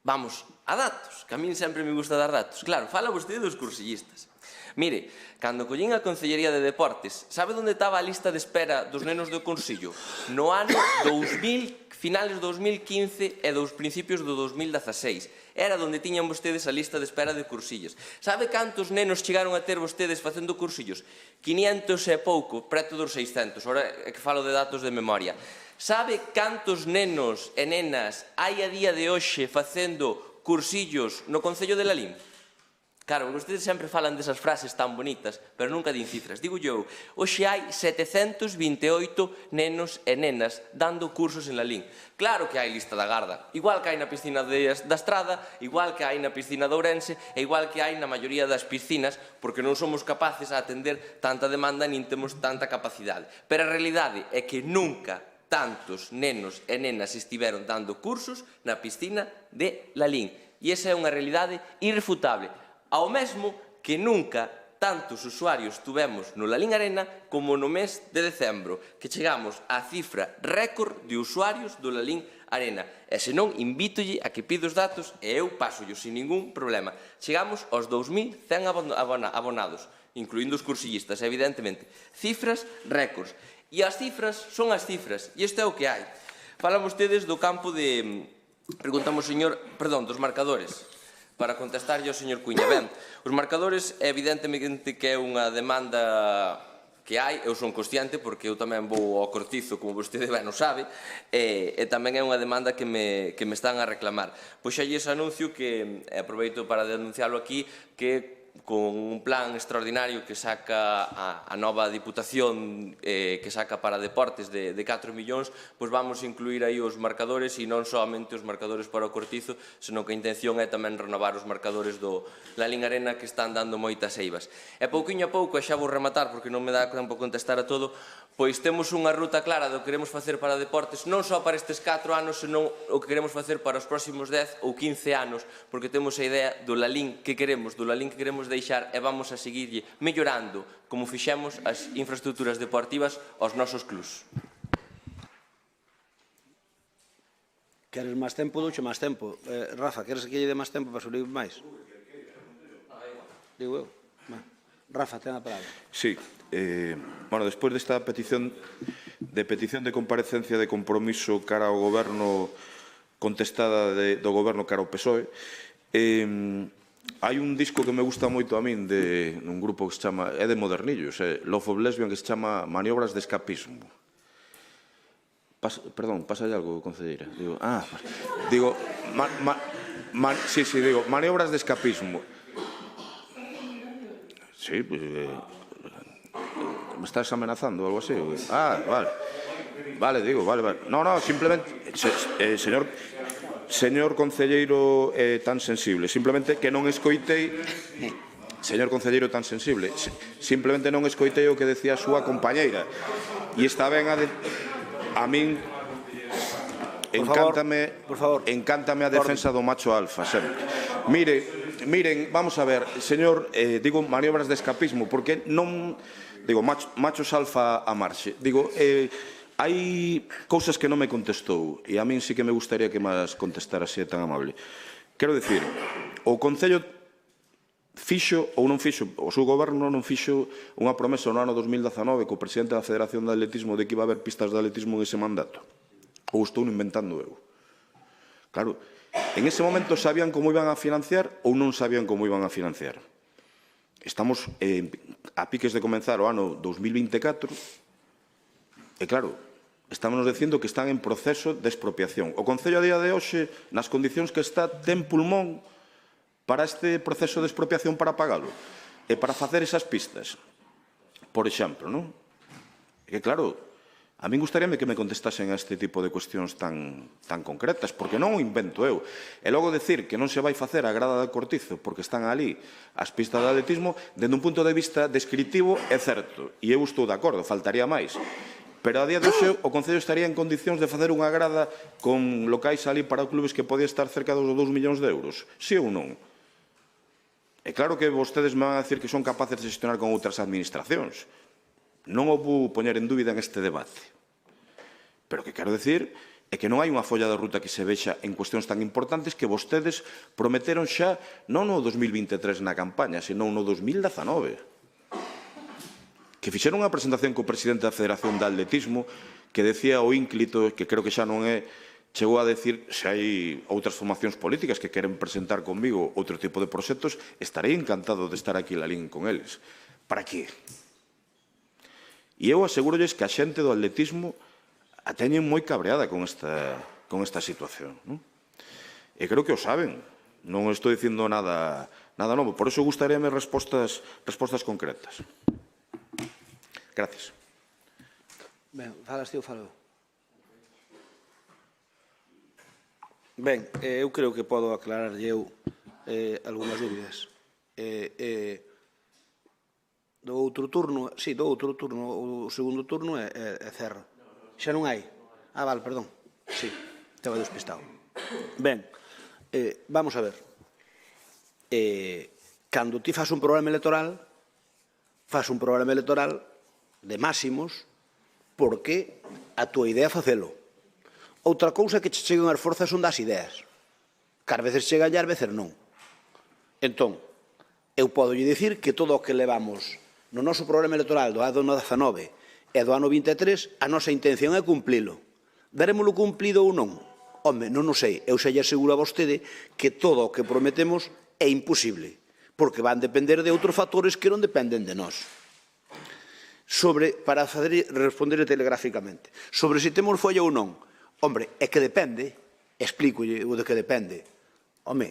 vamos, a datos, que a min sempre me gusta dar datos. Claro, fala vostede dos cursillistas. Mire, cando collín a Consellería de Deportes, sabe onde estaba a lista de espera dos nenos do Consello? No ano 2000, finales do 2015 e dos principios do 2016. Era onde tiñan vostedes a lista de espera de cursillos. Sabe cantos nenos chegaron a ter vostedes facendo cursillos? 500 e pouco, preto dos 600. Ora é que falo de datos de memoria. Sabe cantos nenos e nenas hai a día de hoxe facendo cursillos no Concello de Lalín? Claro, vostedes sempre falan desas frases tan bonitas, pero nunca din cifras. Digo eu, hoxe hai 728 nenos e nenas dando cursos en Lalín. Claro que hai lista da garda, igual que hai na piscina da Estrada, igual que hai na piscina de Ourense, e igual que hai na maioría das piscinas, porque non somos capaces a atender tanta demanda nin temos tanta capacidade. Pero a realidade é que nunca tantos nenos e nenas estiveron dando cursos na piscina de Lalín. E esa é unha realidade irrefutable. Ao mesmo que nunca tantos usuarios tuvemos no Lalín Arena como no mes de decembro, que chegamos á cifra récord de usuarios do Lalín Arena. E senón, invítolle a que pide os datos e eu paso-llo sin ningún problema. Chegamos aos 2.100 abonados, incluindo os cursillistas, evidentemente. Cifras récords. E as cifras son as cifras, e isto é o que hai. Falan vostedes do campo de... Preguntamos, señor, perdón, dos marcadores. Para contestarlle ao señor Cuña. Ben, os marcadores, evidentemente que é unha demanda que hai, eu son consciente porque eu tamén vou ao Cortizo, como vostede ben o sabe, e tamén é unha demanda que me están a reclamar. Pois xa lles anuncio que, aproveito para denunciarlo aquí, que con un plan extraordinario que saca a nova Diputación que saca para deportes de 4 millóns, pois vamos incluir aí os marcadores e non soamente os marcadores para o Cortizo, senón que a intención é tamén renovar os marcadores do Lalín Arena que están dando moitas eivas. E pouquiño a pouco, e xa vou rematar porque non me dá tempo a contestar a todo, pois temos unha ruta clara do que queremos facer para deportes, non só para estes 4 anos, senón o que queremos facer para os próximos 10 ou 15 anos, porque temos a idea do Lalín que queremos deixar e vamos a seguirlle mellorando como fixemos as infraestructuras deportivas aos nosos clubs. Queres máis tempo, douche máis tempo. Rafa, queres que lle dé máis tempo para subir máis? Digo eu. Rafa, ten a palabra. Sí. Bueno, despois desta petición de comparecencia de compromiso cara ao Goberno contestada do Goberno cara ao PSOE, hai un disco que me gusta moito a min nun grupo que se chama, é de modernillos, Love of Lesbian, que se chama Maniobras de Escapismo. Perdón, pasa algo, concelleira. Digo, Maniobras de Escapismo. Sí, me estás amenazando ou algo así? Vale. Vale, digo, vale. No, simplemente, señor concelleiro tan sensible, simplemente que non escoitei, señor concelleiro tan sensible, simplemente non escoitei o que decía a súa compañeira. E está ben a min encántame a defensa do macho alfa, sempre. Miren, vamos a ver, señor, digo maniobras de escapismo, porque non, digo, machos alfa a marxe, digo, hai cousas que non me contestou e a min sí que me gustaría que máis contestara se é tan amable. Quero dicir, o Concello fixo ou non fixo, o seu goberno non fixo unha promesa no ano 2019 co presidente da Federación de Atletismo de que iba a haber pistas de atletismo en ese mandato? Ou estou inventando eu? Claro, en ese momento sabían como iban a financiar ou non sabían como iban a financiar? Estamos a piques de comenzar o ano 2024 e claro, estamos dicindo que están en proceso de expropiación. O Concello a día de hoxe, nas condicións que está, ten pulmón para este proceso de expropiación para pagalo e para facer esas pistas. Por exemplo, non? E que claro, a min gustaríame que me contestasen a este tipo de cuestións tan concretas, porque non o invento eu. E logo decir que non se vai facer a grada de Cortizo porque están ali as pistas de atletismo, dende un punto de vista descritivo é certo, e eu estou de acordo, faltaría máis. Pero a día de hoxe o Concello estaría en condicións de facer unha grada con locais ali para clubes que podía estar cerca dos 2 millóns de euros. Sí ou non? É claro que vostedes me van a decir que son capaces de gestionar con outras administracións. Non o vou poñer en dúbida en este debate. Pero o que quero decir é que non hai unha folla de ruta que se vexa en cuestións tan importantes que vostedes prometeron xa non no 2023 na campaña, senón no 2019. Que fixeron unha presentación co presidente da Federación de Atletismo que decía o ínclito, que creo que xa non é, chegou a decir se hai outras formacións políticas que queren presentar conmigo outro tipo de proxectos, estarei encantado de estar aquí lalín con eles. Para qué? E eu asegurolles que a xente do atletismo a teñen moi cabreada con esta situación. Non? E creo que o saben. Non estou dicindo nada novo. Por iso gustaríame respostas concretas. Gracias. Ben, falas ti ou falo? Ben, eu creo que podo aclararlle eu algunhas dúbidas. Do outro turno, sí, do outro turno, o segundo turno é cerro. Xa non hai? Ah, vale, perdón. Sí, estaba despistado. Ben, vamos a ver. Cando ti faz un programa electoral de máximos porque a túa idea é facelo. Outra cousa que che cheguen as forzas son das ideas. Que ás veces chega e ás veces non. Entón, eu podo lle dicir que todo o que levamos no noso programa electoral do ano 19 e do ano 23, a nosa intención é cumplilo. Darémolo cumplido ou non? Home, non o sei. Eu xa lle aseguro a vostede que todo o que prometemos é imposible, porque van depender de outros factores que non dependen de nós. Para responder telegráficamente, sobre se temos folla ou non, hombre, é que depende, explícolle o de que depende. Home,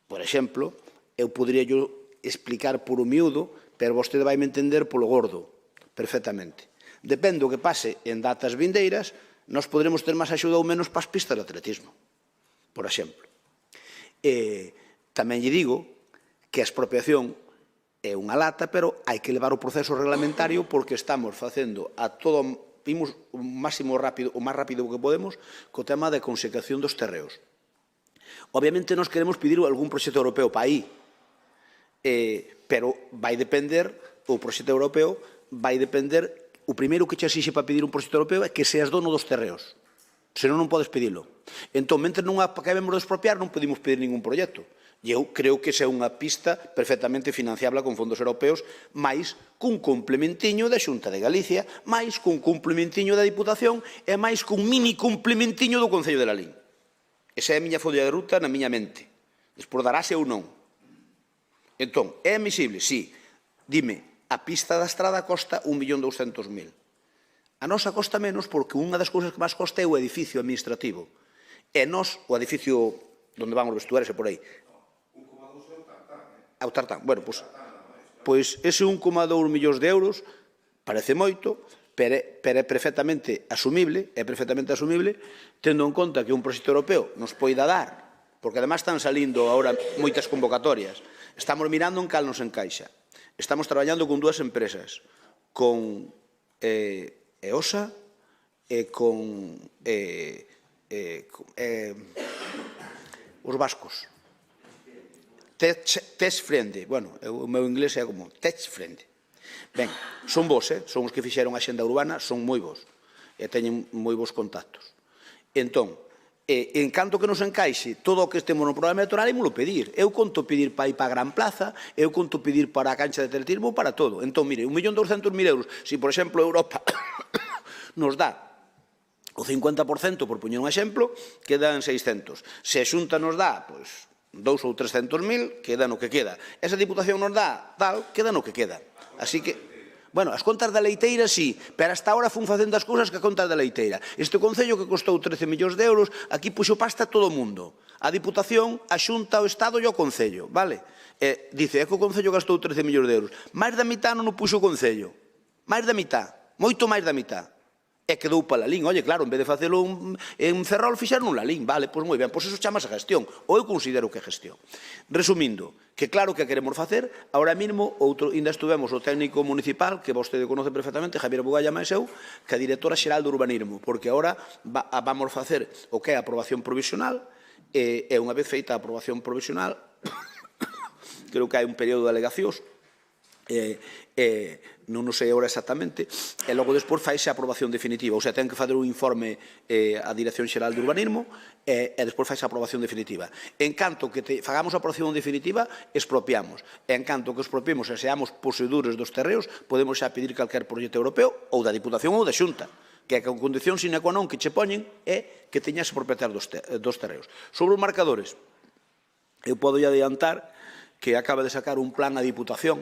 por exemplo, eu podría explicar por o miúdo, pero vostede vai me entender polo gordo, perfectamente. Depende do que pase en datas vindeiras, nós poderemos ter máis axuda ou menos para as pistas de atletismo, por exemplo. Tamén lle digo que a expropiación é unha lata, pero hai que levar o proceso reglamentario porque estamos facendo a todo, vimos o máis rápido que podemos co tema da consecación dos terreos. Obviamente nós queremos pedir algún proxecto europeo para aí, pero vai depender, o proxecto europeo vai depender, o primeiro que che exixe para pedir un proxecto europeo é que seas dono dos terreos, senón non podes pedilo. Entón, mentre non acabemos de expropiar, non podemos pedir ningún proxecto. E eu creo que esa é unha pista perfectamente financiable con fondos europeos, máis cun complementiño da Xunta de Galicia, máis cun complementiño da Diputación e máis cun mini complementiño do Concello de Lalín. Esa é a miña folla de ruta na miña mente. Despois darase ou non. Entón, é admisible? Sí. Dime, a pista da estrada costa 1.200.000. A nosa costa menos porque unha das cousas que máis costa é o edificio administrativo. E nós, o edificio onde van os vestuarios e por aí, ao tartán. Bueno, pois ese 1,2 millóns de euros parece moito, pero é perfectamente asumible, tendo en conta que un proxecto europeo nos poida dar, porque además están salindo agora moitas convocatorias. Estamos mirando en cal nos encaixa. Estamos traballando con dúas empresas, con EOSA e con os vascos. Test Friend, bueno, o meu inglés é como Test Friend. Ben, son vos, son os que fixeron a xenda urbana, son moi vos, e teñen moi vos contactos. Entón, en canto que nos encaixe todo o que estemos no programa electoral, ímolo pedir. Eu conto pedir para ir para a Gran Plaza, eu conto pedir para a cancha de atletismo, para todo. Entón, mire, 1.200.000 euros, se, por exemplo, Europa nos dá o 50%, por poñer un exemplo, quedan 600. Se a Xunta nos dá, pois, 2 ou 300.000, queda no que queda. Esa Diputación nos dá tal, queda no que queda. Así que, bueno, as contas da leiteira sí, pero hasta ahora fun facendo as cousas que a contas da leiteira. Este Concello que costou 13 millóns de euros, aquí puxo pasta todo o mundo. A Diputación, a Xunta, o Estado e o Concello, vale? Dice, é que o Concello gastou 13 millóns de euros. Máis da mitad non o puxo o Concello. Máis da mitad. Moito máis da mitad. E quedou para Lalín. Oye, claro, en vez de facelo en Ferrol, fixeron un Lalín. Vale, pois moi ben, pois eso chamase gestión. Ou eu considero que é gestión. Resumindo, que claro que queremos facer, ahora mesmo, ainda estuvemos o técnico municipal, que vostede conoce perfectamente, Javier Bugalla máis eu, que a directora xeral do urbanismo, porque ahora vamos facer o que é a aprobación provisional, e unha vez feita a aprobación provisional, creo que hai un período de alegacións, non sei agora exactamente, e logo despois faise a aprobación definitiva, ou sea, ten que fazer un informe a Dirección Xeral de Urbanismo e despois faise a aprobación definitiva. En canto que fagamos a aprobación definitiva, expropiamos. En canto que expropiemos e seamos poseedores dos terreos, podemos xa pedir calquer proxecto europeo ou da Diputación ou da Xunta, que a condición sine qua non que che poñen é que teñas propiedade dos terreos. Sobre os marcadores, eu podo adiantar que acaba de sacar un plan a Diputación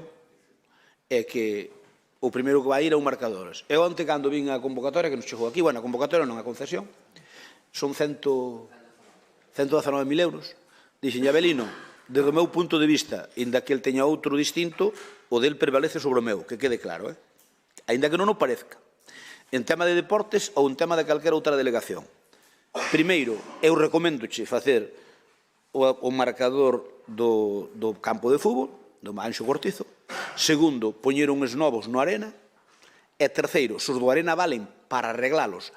e que o primeiro que vai ir é un marcadores. Eu onte, cando vin a convocatoria, que nos chegou aquí, bueno, a convocatoria non a concesión, son 119.000 euros. Dixen, Abelino, desde o meu punto de vista, inda que el teña outro distinto, o del prevalece sobre o meu, que quede claro, ainda que non o parezca. En tema de deportes ou en tema de calquera outra delegación. Primeiro, eu recomendoche facer o marcador do campo de fútbol, do Anxo Cortizo. Segundo, poñer uns novos no Arena. E terceiro, se os do Arena valen para arreglalos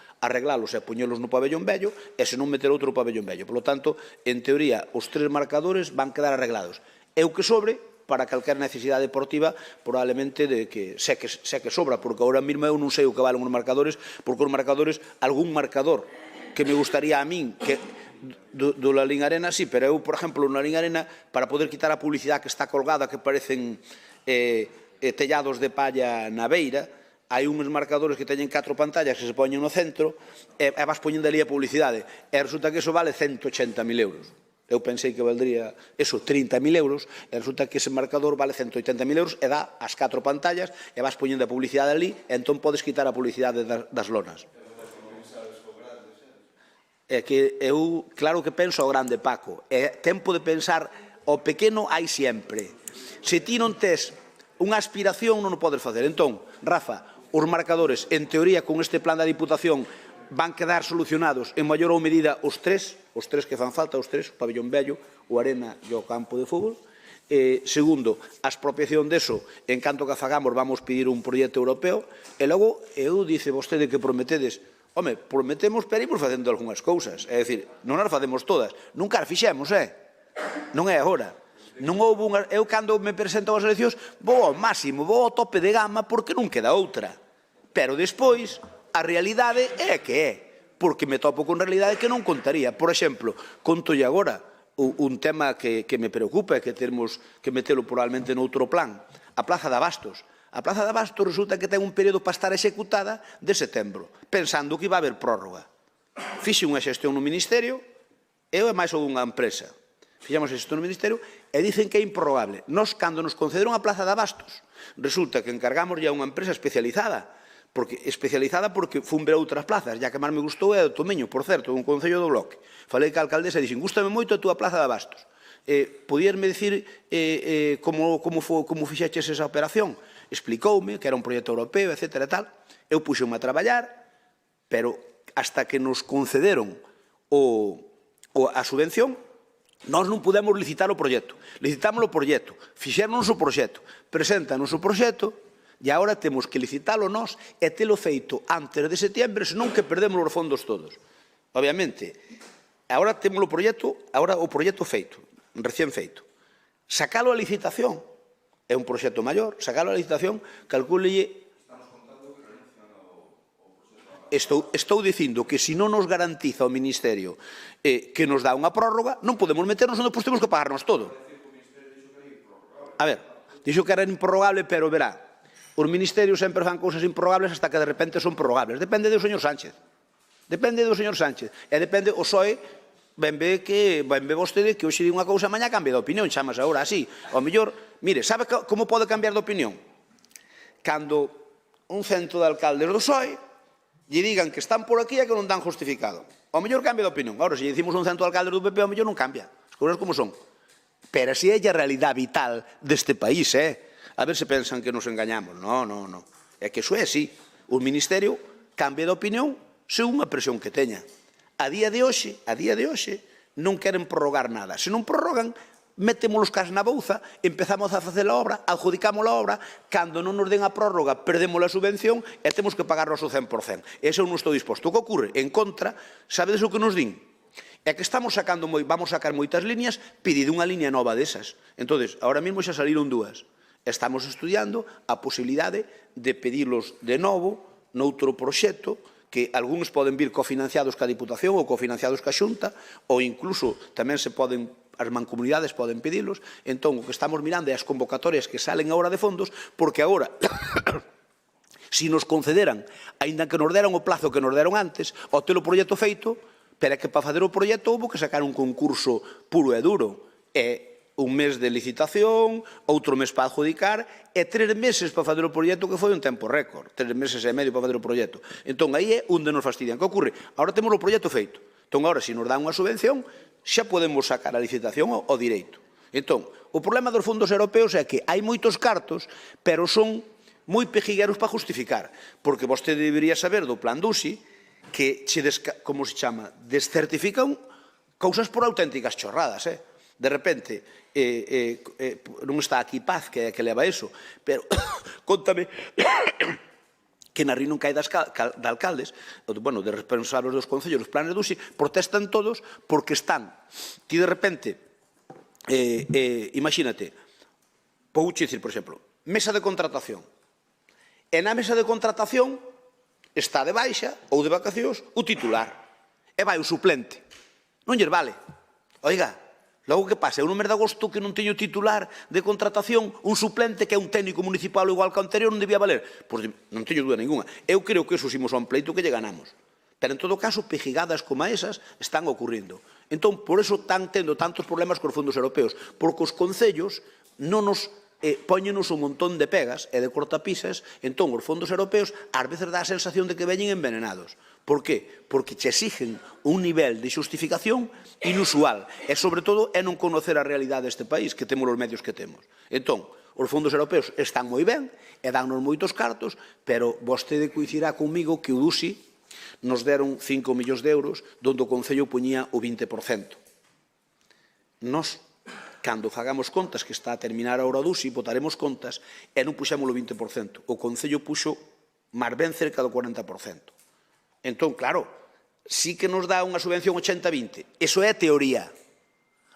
e poñelos no pabellón vello, e se non meter outro pabellón vello. Por lo tanto, en teoría, os 3 marcadores van quedar arreglados. E o que sobre, para calquer necesidade deportiva, probablemente de que sé que sobra, porque ahora mesmo eu non sei o que valen os marcadores, porque os marcadores, algún marcador que me gustaría a min, que do Lalín Arena, sí, pero eu, por exemplo, no Lalín Arena, para poder quitar a publicidade que está colgada, que parecen tellados de palla na beira, hai uns marcadores que teñen 4 pantallas que se poñen no centro, e vas poñendo ali a publicidade, e resulta que iso vale 180.000 euros. Eu pensei que valdría, eso, 30.000 euros, e resulta que ese marcador vale 180.000 euros, e dá as 4 pantallas, e vas poñendo a publicidade ali, e entón podes quitar a publicidade das lonas. É que eu, claro que penso ao grande, Paco, é tempo de pensar ao pequeno hai sempre. Se ti non tes unha aspiración, non o podes facer. Entón, Rafa, os marcadores, en teoría, con este plan da Diputación, van quedar solucionados en maior ou medida os 3 que fan falta, os 3, o pabellón vello, o Arena e o campo de fútbol. Segundo, a expropiación deso, en canto que fagamos, vamos pedir un proxecto europeo, e logo, eu dice vostede que prometedes. Home, prometemos, pero imos facendo algunhas cousas. É dicir, non as facemos todas. Nunca as fixemos, non é agora. Non houve unha... Eu, cando me presento ás eleccións, vou ao máximo, vou ao tope de gama, porque non queda outra. Pero despois, a realidade é que é. Porque me topo con realidade que non contaría. Por exemplo, contolle agora un tema que me preocupa e que temos que metelo probablemente noutro plan. A Plaza de Abastos. A Plaza de Abastos resulta que ten un período para estar executada de setembro, pensando que iba a haber prórroga. Fixe unha xestión no Ministerio, eu e máis unha empresa. Fixemos a xestión no Ministerio e dicen que é improrrogable. Nos, cando nos concederon a Plaza de Abastos, resulta que encargamos ya unha empresa especializada porque fun ver outras plazas, ya que máis me gustou é o Tomeño, por certo, un concello do bloque. Falei que a alcaldesa e dixen, gústame moito a túa Plaza de Abastos. Podíasme dicir como fixeches esa operación? Explicoume que era un proxecto europeo, etc. Eu puxome a traballar, pero hasta que nos concederon a subvención, nós non pudemos licitar o proxecto. Licitámoslo o proxecto, fixéronos o proxecto, preséntanos o proxecto, e agora temos que licitalo nós e telo feito antes de setembro, senón que perdemos os fondos todos. Obviamente, agora temos o proxecto feito, recén feito. Sacalo a licitación, é un proxecto maior, sacalo a licitación, calcúlelle... Estou dicindo que se non nos garantiza o Ministerio que nos dá unha prórroga, non podemos meternos onde temos que pagarnos todo. A ver, dixo que era improrrogable, pero verá, os ministerios sempre fan cousas improrrogables hasta que de repente son prorrogables. Depende do señor Sánchez. Depende do señor Sánchez. E depende, o PSOE, ben ve vostede que hoxe di unha cousa, mañá cambia de opinión, chamas agora así. Ao mellor, mire, sabe como pode cambiar de opinión? Cando un cento de alcaldes do PSOE lle digan que están por aquí e que non dan justificado. Ao mellor cambia de opinión. Agora, se lle dicimos un cento de alcaldes do PP, ao mellor non cambia. As cousas como son. Pero así é a realidade vital deste país, A ver se pensan que nos engañamos. Non. É que iso é así. O Ministerio cambia de opinión según a presión que teña. A día de hoxe, non queren prorrogar nada. Se non prorrogan, metemos os cas na bouza, empezamos a facer a obra, adjudicamos a obra, cando non nos den a prórroga, perdemos a subvención e temos que pagarnos o 100%. Ese eu non estou disposto. O que ocurre? En contra, sabedes o que nos din? É que vamos sacar moitas líneas, pedido unha línea nova desas. Entón, ahora mesmo xa saliron dúas. Estamos estudiando a posibilidade de pedirlos de novo noutro proxecto, que algúns poden vir cofinanciados ca Diputación ou cofinanciados ca Xunta, ou incluso tamén as mancomunidades poden pedirlos. Entón, o que estamos mirando é as convocatorias que salen agora de fondos, porque agora, se nos concederan, aínda que nos deran o plazo que nos deron antes, ao ter o proxecto feito, pero é que para fazer o proxecto houve que sacar un concurso puro e duro. É un mes de licitación, outro mes para adjudicar, e 3 meses para fazer o proxecto, que foi un tempo récord. 3 meses e medio para fazer o proxecto. Entón, aí é onde nos fastidian. Que ocorre? Agora temos o proxecto feito. Entón, agora, se nos dan unha subvención, xa podemos sacar a licitación ao direito. Entón, o problema dos fondos europeos é que hai moitos cartos, pero son moi pejigueros para justificar. Porque vostede debería saber do plan DUSI, que, como se chama, descertifican cousas por auténticas chorradas, De repente, non está aquí Paz, que é a que leva eso, pero contame que na reunión que hai de alcaldes, de responsables dos concellos, dos planes DUSI, protestan todos porque están, ti de repente, imagínate, pouche dicir, por exemplo, mesa de contratación, e na mesa de contratación está de baixa ou de vacacións o titular, e vai o suplente. Non lles vale. Oiga, logo que pasa, eu no mes de agosto que non teño titular de contratación, un suplente que é un técnico municipal igual que o anterior non debía valer. Pois non teño dúda ninguna. Eu creo que eso simos a un pleito que lle ganamos. Pero en todo caso, pejigadas como esas están ocurrindo. Entón, por eso están tendo tantos problemas cos fondos europeos, porque os concellos non nos póñenos un montón de pegas e de cortapisas, entón os fondos europeos ás veces dá a sensación de que veñen envenenados. Por qué? Porque che exigen un nivel de xustificación inusual e, sobre todo, é non conocer a realidade deste país, que temos os medios que temos. Entón, os fondos europeos están moi ben e dannos moitos cartos, pero vostede coincidirá comigo que o DUSI nos deron 5 millóns de euros, donde o Concello poñía o 20%. Nos, cando fagamos contas, que está a terminar agora o DUSI, votaremos contas, e non puxemos o 20%. O Concello puxo máis ben cerca do 40%. Entón, claro, sí que nos dá unha subvención 80-20. Eso é teoría.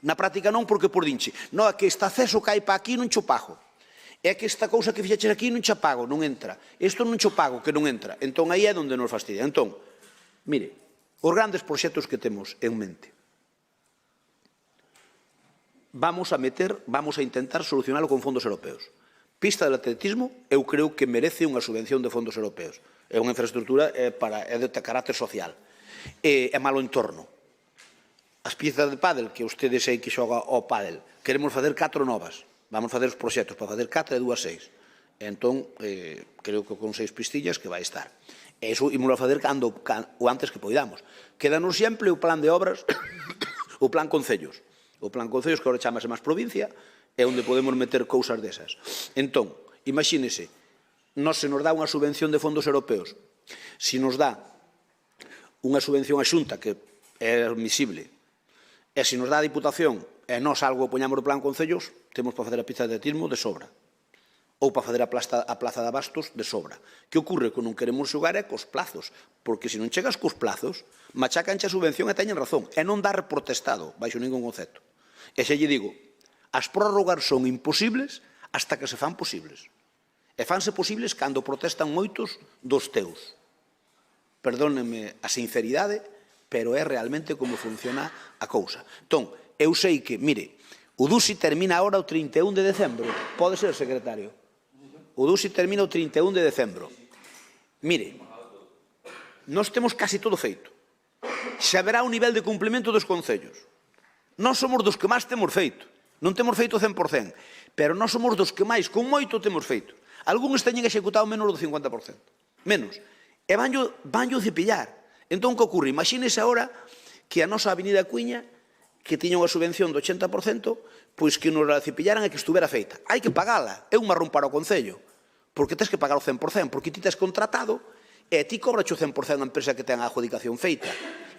Na práctica non, porque por dinche. Non, é que este acceso cai para aquí non cho pago. É que esta cousa que fixeches aquí non cho pago, non entra. Isto non cho pago, que non entra. Entón, aí é onde nos fastidia. Entón, mire, os grandes proxectos que temos en mente. Vamos a intentar solucionalo con fondos europeos. Pista de atletismo, eu creo que merece unha subvención de fondos europeos. É unha infraestructura é de carácter social. É malo entorno. As pistas de pádel, que ustedes sei que xoga ao pádel, queremos facer 4 novas. Vamos facer os proxectos para facer 4 e 2 6. Entón, creo que con 6 pistillas que vai estar. E iso ímolo a facer o antes que poidamos. Quédanos sempre o plan de obras, o plan concellos. O plan concellos, que agora chamase máis provincia, é onde podemos meter cousas desas. Entón, imagínese, se nos dá unha subvención de fondos europeos, se nos dá unha subvención a Xunta, que é admisible, e se nos dá a Diputación, e nós algo poñamos no plan concellos, temos para facer a pista de atletismo de sobra. Ou para fazer a plaza de abastos de sobra. Que ocorre que non queremos xogar é cos plazos, porque se non chegas cos plazos, machacanche a subvención e teñen razón, e non dar protestado, baixo ningún concepto. E xa lle digo, as prórrogas son imposibles hasta que se fan posibles. E fanse posibles cando protestan moitos dos teus. Perdónenme a sinceridade, pero é realmente como funciona a cousa. Entón, eu sei que, mire, o DUSI termina agora o 31 de decembro. Pode ser, secretario? O DUSI termina o 31 de decembro. Mire, nós temos casi todo feito. Xa verá o nivel de cumplimento dos concellos. Nós somos dos que máis temos feito. Non temos feito o 100%, pero nós somos dos que máis, con moito, temos feito. Algúns teñen executado menos do 50%. Menos. E vanllo cepillar. Entón, que ocorre? Imagínese agora que a nosa Avenida Cuiña, que tiña unha subvención do 80%, pois que nos la cepillaran e que estuvera feita. Hai que pagala. É un marrón para o Concello. Porque tens que pagar o 100%, porque ti tes contratado e ti cobras o 100% a empresa que ten a adjudicación feita.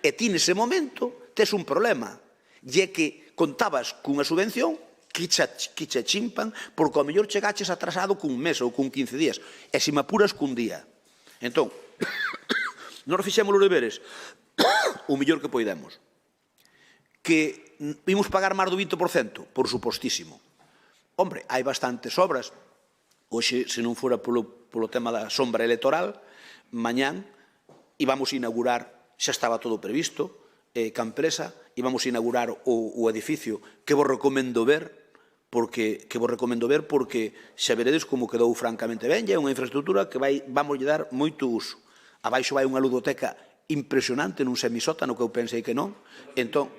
E ti, nese momento, tes un problema. E é que contabas cunha subvención que che chimpan porque ao mellor chegaches atrasado cun mes ou cun 15 días. E se me apuras cun día. Entón, nós fixemos os deberes o mellor que poidemos. Que imos pagar máis do 20%? Por supostísimo. Hombre, hai bastantes obras. Hoxe, se non fora polo tema da sombra electoral, mañán íbamos a inaugurar, xa estaba todo previsto, ca empresa, íbamos a inaugurar o edificio que vos recomendo ver, porque xa veredes como quedou francamente ben, e é unha infraestructura que vamos a dar moito uso. Abaixo vai unha ludoteca impresionante nun semisótano que eu pensei que non. Entón,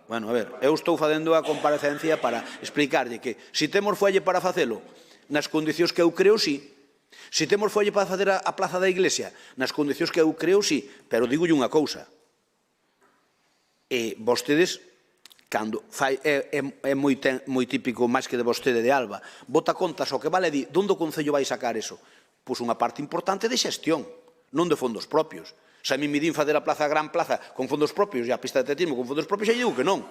bueno, a ver, eu estou facendo a comparecencia para explicarlle que se temos folle para facelo nas condicións que eu creo, sí. Se temos folle para facer a Plaza da Iglesia nas condicións que eu creo, sí. Pero digolle unha cousa. Vostedes, cando é moi típico, máis que de vostede de Alba, bota contas ao que vale e di, onde o Concello vai sacar eso? Pois unha parte importante de xestión, non de fondos propios. Se a mí me din fazer a Gran Plaza con fondos propios e a pista de atletismo con fondos propios, xa digo que non.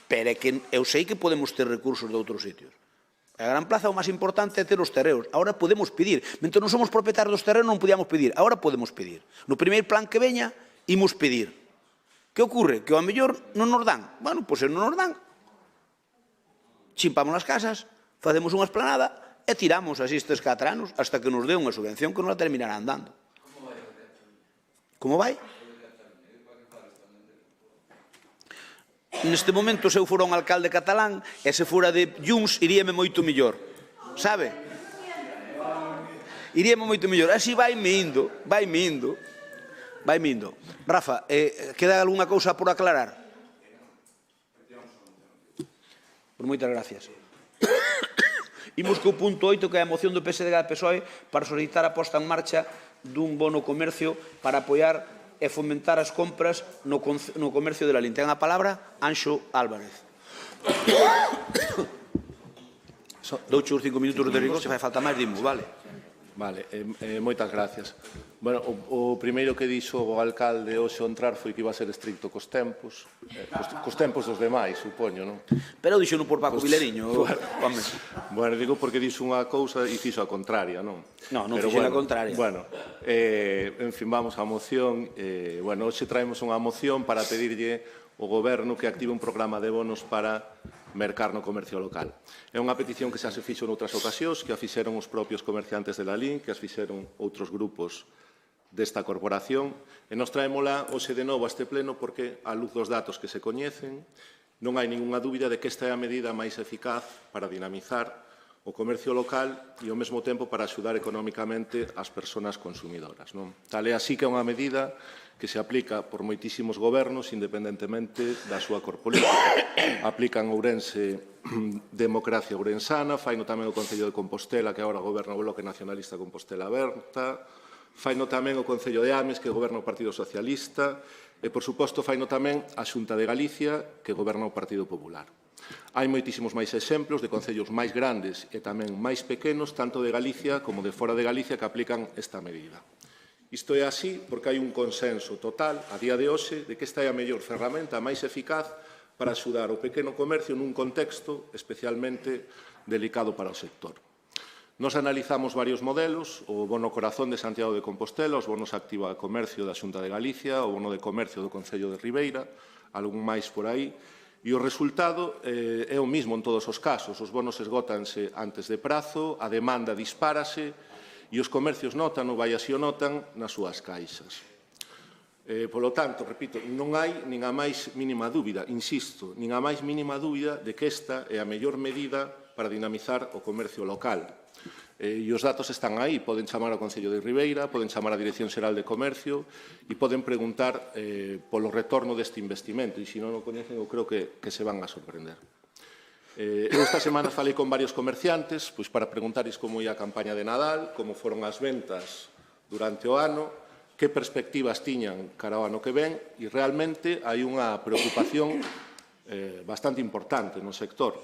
Pero é que eu sei que podemos ter recursos de outros sitios. A Gran Plaza o máis importante é ter os terreos. Agora podemos pedir. Mentre non somos propietarios dos terreos non podíamos pedir. Agora podemos pedir. No primeiro plan que veña, imos pedir. Que ocorre? Que ao mellor non nos dan. Bueno, pois se non nos dan, chimpamos as casas, facemos unha esplanada e tiramos así estes 4 anos hasta que nos dé unha subvención que nos la terminarán dando. Como vai? Neste momento, se eu fora un alcalde catalán e se fora de Junts, iríame moito mellor. Sabe? Iríame moito mellor. Así vai-me indo, vai-me indo. Vai-me indo. Rafa, queda algunha cousa por aclarar? Por moitas gracias. Imos co punto 8, que é a moción do PSD e PSOE para solicitar a posta en marcha dun bono comercio para apoiar e fomentar as compras no comercio de Lalín. Ten a palabra Anxo Álvarez. Douche os 5 minutos de rigor, se fai falta máis, dimo, vale? Vale, moitas gracias. Bueno, o primeiro que dixo o alcalde hoxe ao entrar foi que iba a ser estricto cos tempos dos demais, supoño, non? Pero dixo non por Paco Vilariño, home. Bueno, digo porque dixo unha cousa e fixo a contraria, non? Non fixo a contraria. Bueno, en fin, vamos á moción. Bueno, hoxe traemos unha moción para pedirlle ao Goberno que active un programa de bonos para mercar no comercio local. É unha petición que xa se fixo noutras ocasións, que a fixeron os propios comerciantes de Lalín, que as fixeron outros grupos desta corporación, e nos traémola hoxe de novo a este pleno porque, á luz dos datos que se coñecen, non hai ninguna dúbida de que esta é a medida máis eficaz para dinamizar o comercio local e, ao mesmo tempo, para axudar económicamente as persoas consumidoras. Tal é así que é unha medida que se aplica por moitísimos gobernos, independentemente da súa cor política. Aplican Ourense Democracia Ourensana, faino tamén o Concello de Compostela, que agora goberna o Bloque Nacionalista Compostela Aberta, faino tamén o Concello de Ames, que goberna o Partido Socialista, e, por suposto, faino tamén a Xunta de Galicia, que goberna o Partido Popular. Hai moitísimos máis exemplos de concellos máis grandes e tamén máis pequenos, tanto de Galicia como de fora de Galicia, que aplican esta medida. Isto é así porque hai un consenso total, a día de hoxe, de que esta é a mellor ferramenta, a máis eficaz para axudar o pequeno comercio nun contexto especialmente delicado para o sector. Nos analizamos varios modelos, o bono corazón de Santiago de Compostela, os bonos activa comercio da Xunta de Galicia, o bono de comercio do Concello de Ribeira, algún máis por aí, e o resultado é o mismo en todos os casos. Os bonos esgótanse antes de prazo, a demanda dispárase e os comercios notan, ou vai así o notan, nas súas caixas. Polo tanto, repito, non hai nin a máis mínima dúbida, insisto, nin a máis mínima dúbida de que esta é a mellor medida para dinamizar o comercio local. E os datos están aí, poden chamar ao Concello de Ribeira, poden chamar á Dirección Xeral de Comercio e poden preguntar polo retorno deste investimento, e se non o coñecen, eu creo que se van a sorprender. Eu esta semana falei con varios comerciantes pois para preguntarles como ia a campaña de Nadal, como foron as ventas durante o ano, que perspectivas tiñan cara ao ano que ven, e realmente hai unha preocupación bastante importante no sector.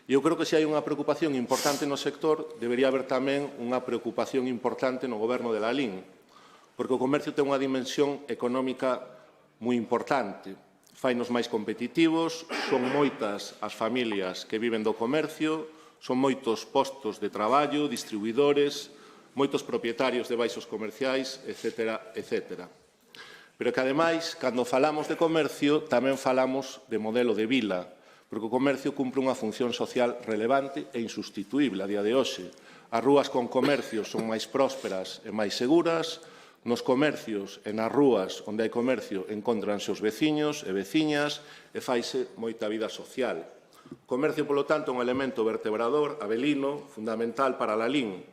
E eu creo que se hai unha preocupación importante no sector, debería haber tamén unha preocupación importante no goberno de Lalín, porque o comercio ten unha dimensión económica moi importante. Fainos máis competitivos, son moitas as familias que viven do comercio, son moitos postos de traballo, distribuidores, moitos propietarios de baixos comerciais, etc. etc. Pero que, ademais, cando falamos de comercio, tamén falamos de modelo de vila, porque o comercio cumpre unha función social relevante e insustituíble a día de hoxe. As rúas con comercio son máis prósperas e máis seguras, nos comercios e nas rúas onde hai comercio encontranse os veciños e veciñas e faise moita vida social. O comercio, polo tanto, é un elemento vertebrador, abelino, fundamental para a Lalín.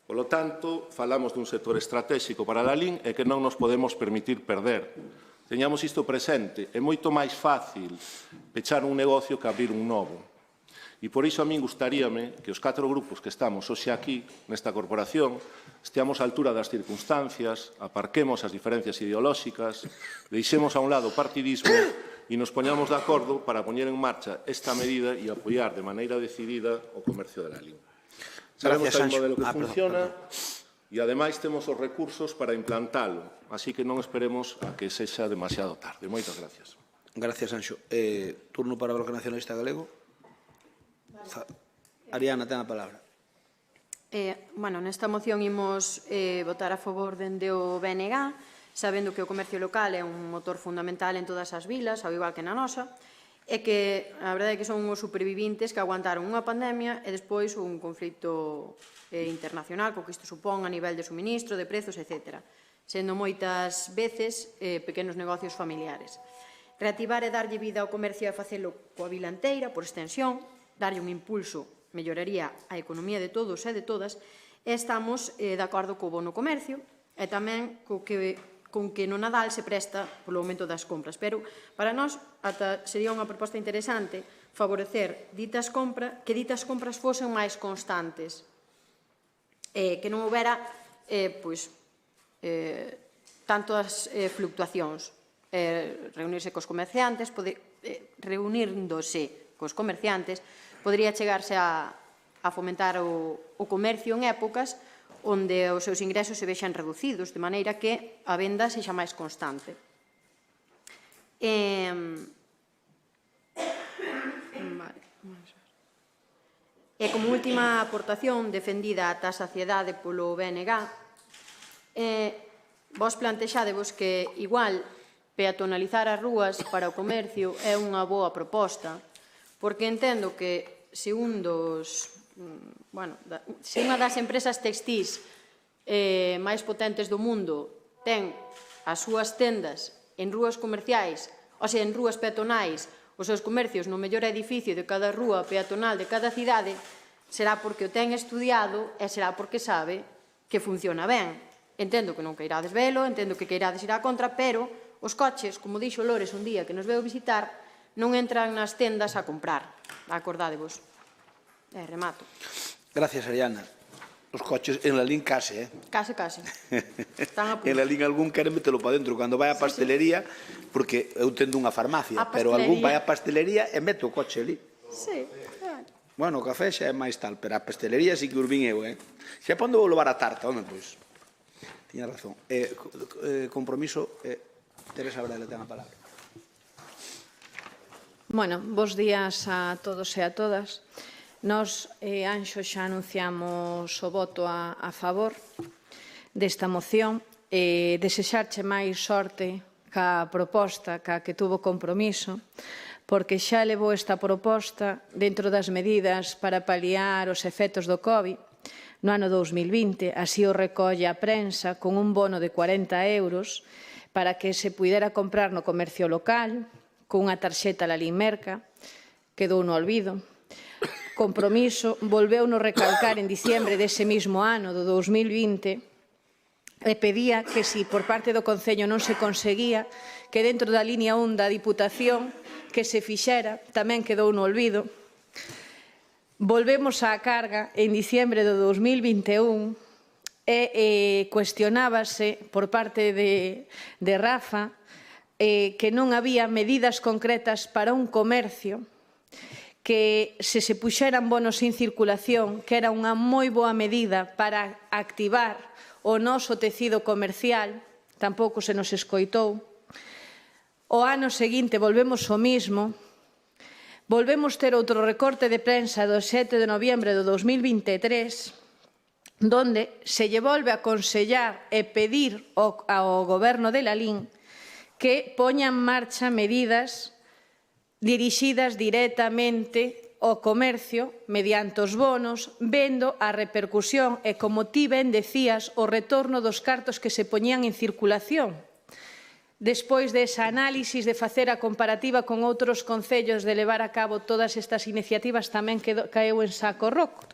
Polo tanto, falamos dun sector estratégico para a Lalín e que non nos podemos permitir perder. Teñamos isto presente, é moito máis fácil pechar un negocio que abrir un novo. E por iso a min gustaríame que os 4 grupos que estamos hoxe aquí, nesta corporación, esteamos á altura das circunstancias, aparquemos as diferencias ideolóxicas, deixemos a un lado o partidismo e nos poñamos de acordo para poñer en marcha esta medida e apoiar de maneira decidida o comercio de Lalín. Sabemos que hai un modelo que funciona e, ademais, temos os recursos para implantalo. Así que non esperemos a que sexa demasiado tarde. Moitas gracias. Gracias, Anxo. Turno para o Bloque Nacionalista Galego. Ariana, ten a palabra. Nesta moción imos votar a favor dende o BNG, sabendo que o comercio local é un motor fundamental en todas as vilas, ao igual que na nosa, e que a verdade é que son os supervivintes que aguantaron unha pandemia e despois un conflito internacional co que isto supón a nivel de suministro, de prezos, etc. Sendo moitas veces pequenos negocios familiares. Reactivar e darlle vida ao comercio e facelo coa vila inteira, por extensión, darlle un impulso, melloraría a economía de todos e de todas, e estamos de acordo co bono comercio e tamén con que no Nadal se presta polo aumento das compras. Pero, para nós, ata sería unha proposta interesante favorecer que ditas compras fosen máis constantes, que non houbera tantas fluctuacións. Reunirse cos comerciantes, reunirdose cos comerciantes, podría chegarse a fomentar o comercio en épocas onde os seus ingresos se vexan reducidos, de maneira que a venda sexa máis constante. E como última aportación defendida ata a saciedade polo BNG, vos plantexadevos que igual peatonalizar as rúas para o comercio é unha boa proposta, porque entendo que se unha das empresas textís máis potentes do mundo ten as súas tendas en rúas comerciais, ou sea, en rúas peatonais, os seus comercios no mellor edificio de cada rúa peatonal de cada cidade, será porque o ten estudiado e será porque sabe que funciona ben. Entendo que non queirades velo, entendo que queirades ir á contra, pero os coches, como dixo Lores un día que nos veu visitar, non entran nas tendas a comprar. Acordádevos. Remato. Gracias, Ariana. Os coches en Lalín case, Case. Están a punto. En Lalín algún quere metelo para dentro cando vai á pastelería, porque eu tendo unha farmacia, pero algún vai á pastelería e mete o coche ali. Sí. Bueno, o café xa é máis tal, pero a pastelería sí que urbín eu, Xa pondo vou levar a tarta, pois. Tiña razón. Compromiso, Teresa Varela ten a palabra. Bos días a todos e a todas. Nós, Anxo, xa anunciamos o voto a favor desta moción e desexarche máis sorte ca proposta, ca que tuvo compromiso, porque xa levou esta proposta dentro das medidas para paliar os efectos do COVID no ano 2020, así o recolle a prensa con un bono de 40 euros para que se puidera comprar no comercio local, cunha tarxeta Lalín Merca, quedou no olvido. Compromiso volveu nos recalcar en diciembre dese mesmo ano, do 2020, e pedía que, se por parte do Concello non se conseguía, que dentro da línea 1 da Diputación que se fixera, tamén quedou no olvido. Volvemos á carga en diciembre do 2021 e cuestionábase por parte de Rafa que non había medidas concretas para un comercio, que se puxeran bonos en circulación, que era unha moi boa medida para activar o noso tecido comercial, tampouco se nos escoitou. O ano seguinte volvemos o mismo, volvemos ter outro recorte de prensa do 7 de noviembre do 2023, donde se lle volve a aconsellar e pedir ao Goberno de Lalín que poña en marcha medidas dirixidas directamente ao comercio mediante os bonos, vendo a repercusión e, como ti ben decías, o retorno dos cartos que se poñían en circulación. Despois desa análisis de facer a comparativa con outros concellos de levar a cabo todas estas iniciativas tamén caeu en saco roto.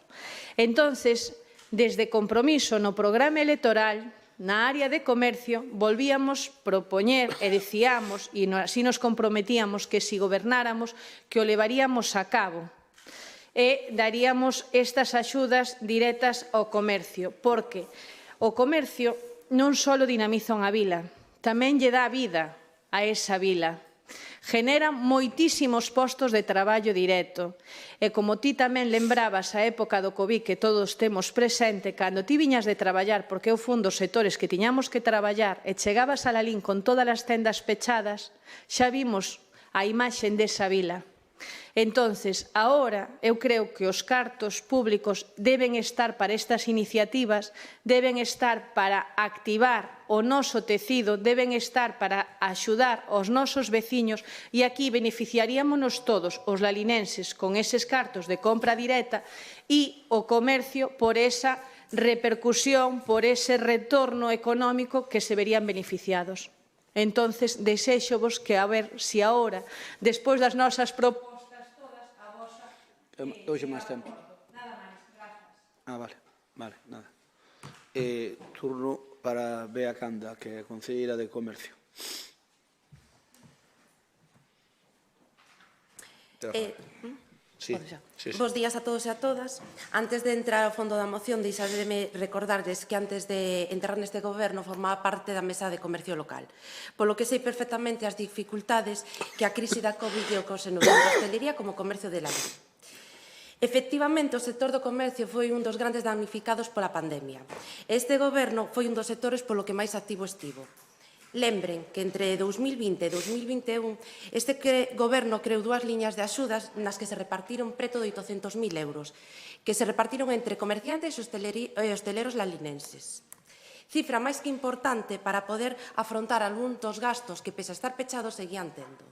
Entonces, desde Compromiso no programa electoral, na área de comercio, volvíamos propoñer e dicíamos, e así nos comprometíamos, que se gobernáramos, que o levaríamos a cabo e daríamos estas axudas directas ao comercio, porque o comercio non só dinamiza unha vila, tamén lle dá vida a esa vila. Genera moitísimos postos de traballo directo. E como ti tamén lembrabas a época do COVID que todos temos presente, cando ti viñas de traballar, porque eu fun dos sectores que tiñamos que traballar, e chegabas a Lalín con todas as tendas pechadas, xa vimos a imaxe desa vila. Entonces, agora, eu creo que os cartos públicos deben estar para estas iniciativas, deben estar para activar o noso tecido, deben estar para axudar aos nosos veciños e aquí beneficiaríamonos todos, os lalinenses, con eses cartos de compra directa e o comercio por esa repercusión, por ese retorno económico que se verían beneficiados. Entonces, desexo-vos que a ver se agora, despois das nosas propostas, Hoxe máis tempo. Nada máis, grazas. Vale, nada. Turno para Bea Canda, que é concelleira de Comercio. Sí. Bos días a todos e a todas. Antes de entrar ao fondo da moción, deixademe recordarles que antes de entrar neste goberno formaba parte da mesa de comercio local. Polo que sei perfectamente as dificultades que a crise da COVID lle ocasionou tanto a hostelería como o comercio de Lalín. Efectivamente, o sector do comercio foi un dos grandes damnificados pola pandemia. Este goberno foi un dos sectores polo que máis activo estivo. Lembren que entre 2020 e 2021 este goberno creou dúas liñas de axudas nas que se repartiron preto de 800.000 euros, que se repartiron entre comerciantes e hosteleros lalinenses. Cifra máis que importante para poder afrontar algún dos gastos que, pese a estar pechados, seguían tendo.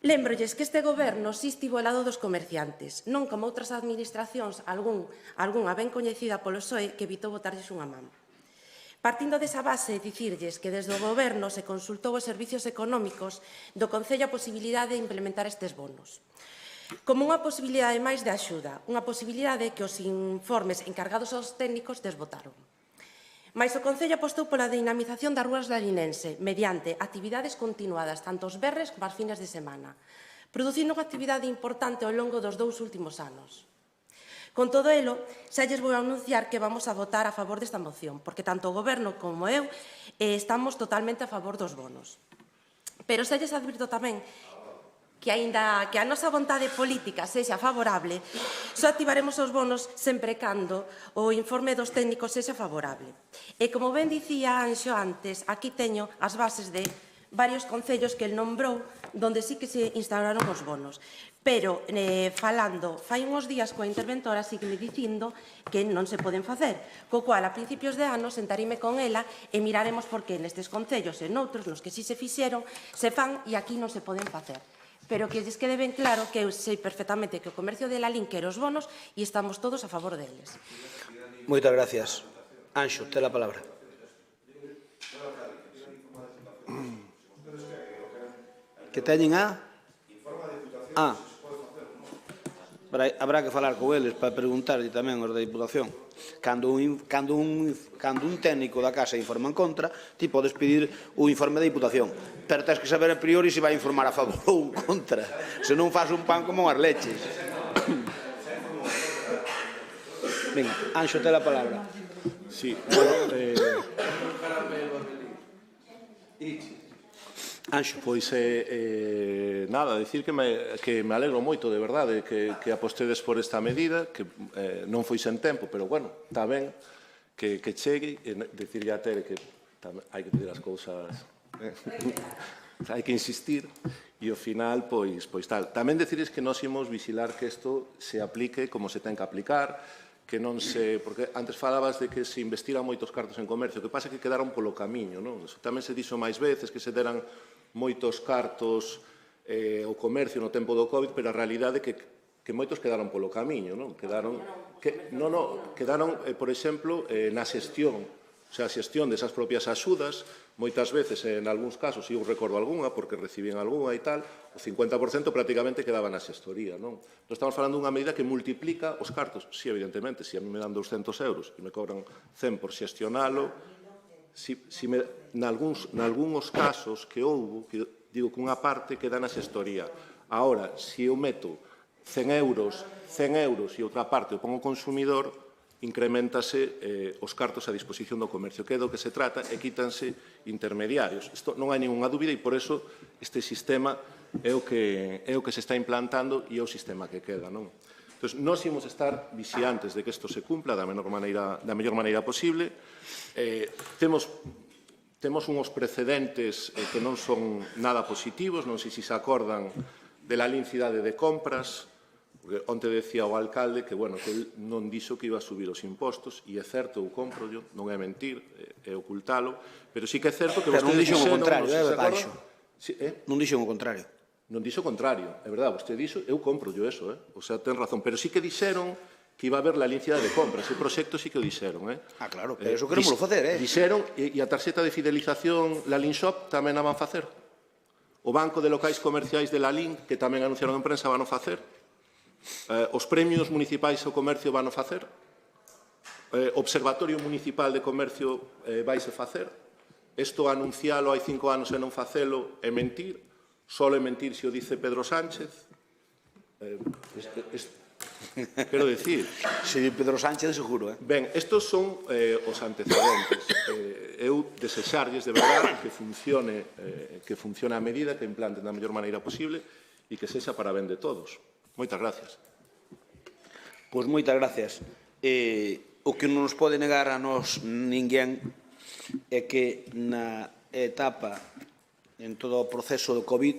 Lembrolles que este goberno si estivo ao lado dos comerciantes, non como outras administracións, algunha ben coñecida polo PSOE, que evitou botarlles unha man. Partindo desa base, dicirlles que desde o goberno se consultou os servicios económicos do Concello a posibilidade de implementar estes bonos. Como unha posibilidade máis de axuda, unha posibilidade que os informes encargados aos técnicos desbotaron. Mais o Concello apostou pola dinamización das rúas lalinense mediante actividades continuadas, tanto os berres como as fines de semana, producindo unha actividade importante ao longo dos 2 últimos anos. Con todo elo, xa lles vou anunciar que vamos a votar a favor desta moción, porque tanto o Goberno como eu estamos totalmente a favor dos bonos. Pero xa lles advirto tamén que, aínda que a nosa vontade política sexa favorable, só activaremos os bonos sempre cando o informe dos técnicos sexa favorable. E como ben dicía Anxo antes, aquí teño as bases de varios concellos que el nombrou, donde sí que se instauraron os bonos. Pero, falando, fai uns días coa interventora, sígueme dicindo que non se poden facer. Co cual, a principios de ano, sentaríme con ela e miraremos por que nestes concellos e noutros, nos que sí se fixeron, se fan e aquí non se poden facer. Pero que lles quede ben claro que eu sei perfectamente que o comercio de Lalín quere os bonos e estamos todos a favor deles. Moitas gracias. Anxo, ten a palabra. Que teñen a? Habrá que falar con eles para preguntarlle tamén aos da Diputación. Cando un técnico da casa informa en contra, ti podes pedir o informe da Diputación. Pero tens que saber a priori se vai informar a favor ou en contra. Se non faz un pan como as leches. Venga, Anxo, ten a palabra. Sí, bueno, Anxo. Pois, nada, dicir que me alegro moito, de verdade, que apostedes por esta medida, que non foi sen tempo, pero, bueno, está ben que chegue, e dicirlle a Tere que hai que pedir as cousas, hai que insistir, e ao final, pois tal. Tamén dicirles que nós imos vigilar que isto se aplique como se ten que aplicar, non se... Porque antes falabas de que se investiran moitos cartos en comercio, o que pasa é que quedaron polo camiño, non? Tamén se dixo máis veces que se deran moitos cartos ao comercio no tempo do COVID, pero a realidade é que moitos quedaron polo camiño, non? Quedaron, por exemplo, na xestión, o sea, a xestión desas propias axudas, moitas veces, en algúns casos, eu recordo algunha, porque recibían algunha e tal, o 50% prácticamente quedaba na xestoría, non? Non estamos falando dunha medida que multiplica os cartos. Sí, evidentemente, se a mí me dan 200 euros e me cobran 100 por xestionalo, nalgúns casos que houbo, que digo que unha parte queda na xestoría. Ahora, se eu meto 100 euros e outra parte o pongo o consumidor, incrementase os cartos a disposición do comercio, que é do que se trata, e quítanse intermediarios. Isto non hai ninguna dúbida e, por eso, este sistema é o que se está implantando e é o sistema que queda, non? Entón, nós imos estar vixiantes de que isto se cumpla da mellor maneira posible. Temos uns precedentes que non son nada positivos, non sei se se acordan de la lincidade de compras. Porque onte decía o alcalde que, bueno, que non dixo que iba a subir os impostos, e é certo, eu compro, non é mentir, é ocultalo, pero sí que é certo que vostedes dixeron... Pero non dixo o contrario, Baixo. Non dixo o contrario. Non dixo o contrario, é verdade, vostede dixo, eu compro yo eso, o sea, ten razón, pero sí que dixeron que iba a haber la lincidade de compras, ese proxecto sí que o dixeron, Ah, claro, pero eso queremos facer, Dixeron, e a tarxeta de fidelización, la Linshop, tamén a van facer. O Banco de Locais Comerciais de la LIN, que tamén anunciaron en prensa, van a facer. Os premios municipais ao comercio van a facer. Observatorio Municipal de Comercio vaise facer. Isto anuncialo hai 5 anos e non facelo é mentir. Só é mentir se o dice Pedro Sánchez. Quero dicir... Se di Pedro Sánchez, seguro, Ben, estos son os antecedentes. Eu desexarlles de verdade que funcione a medida, que implanten da mellor maneira posible e que sexa para ben de todos. Moitas gracias. Pois moitas gracias. O que non nos pode negar a nós ninguén é que na etapa, en todo o proceso do COVID,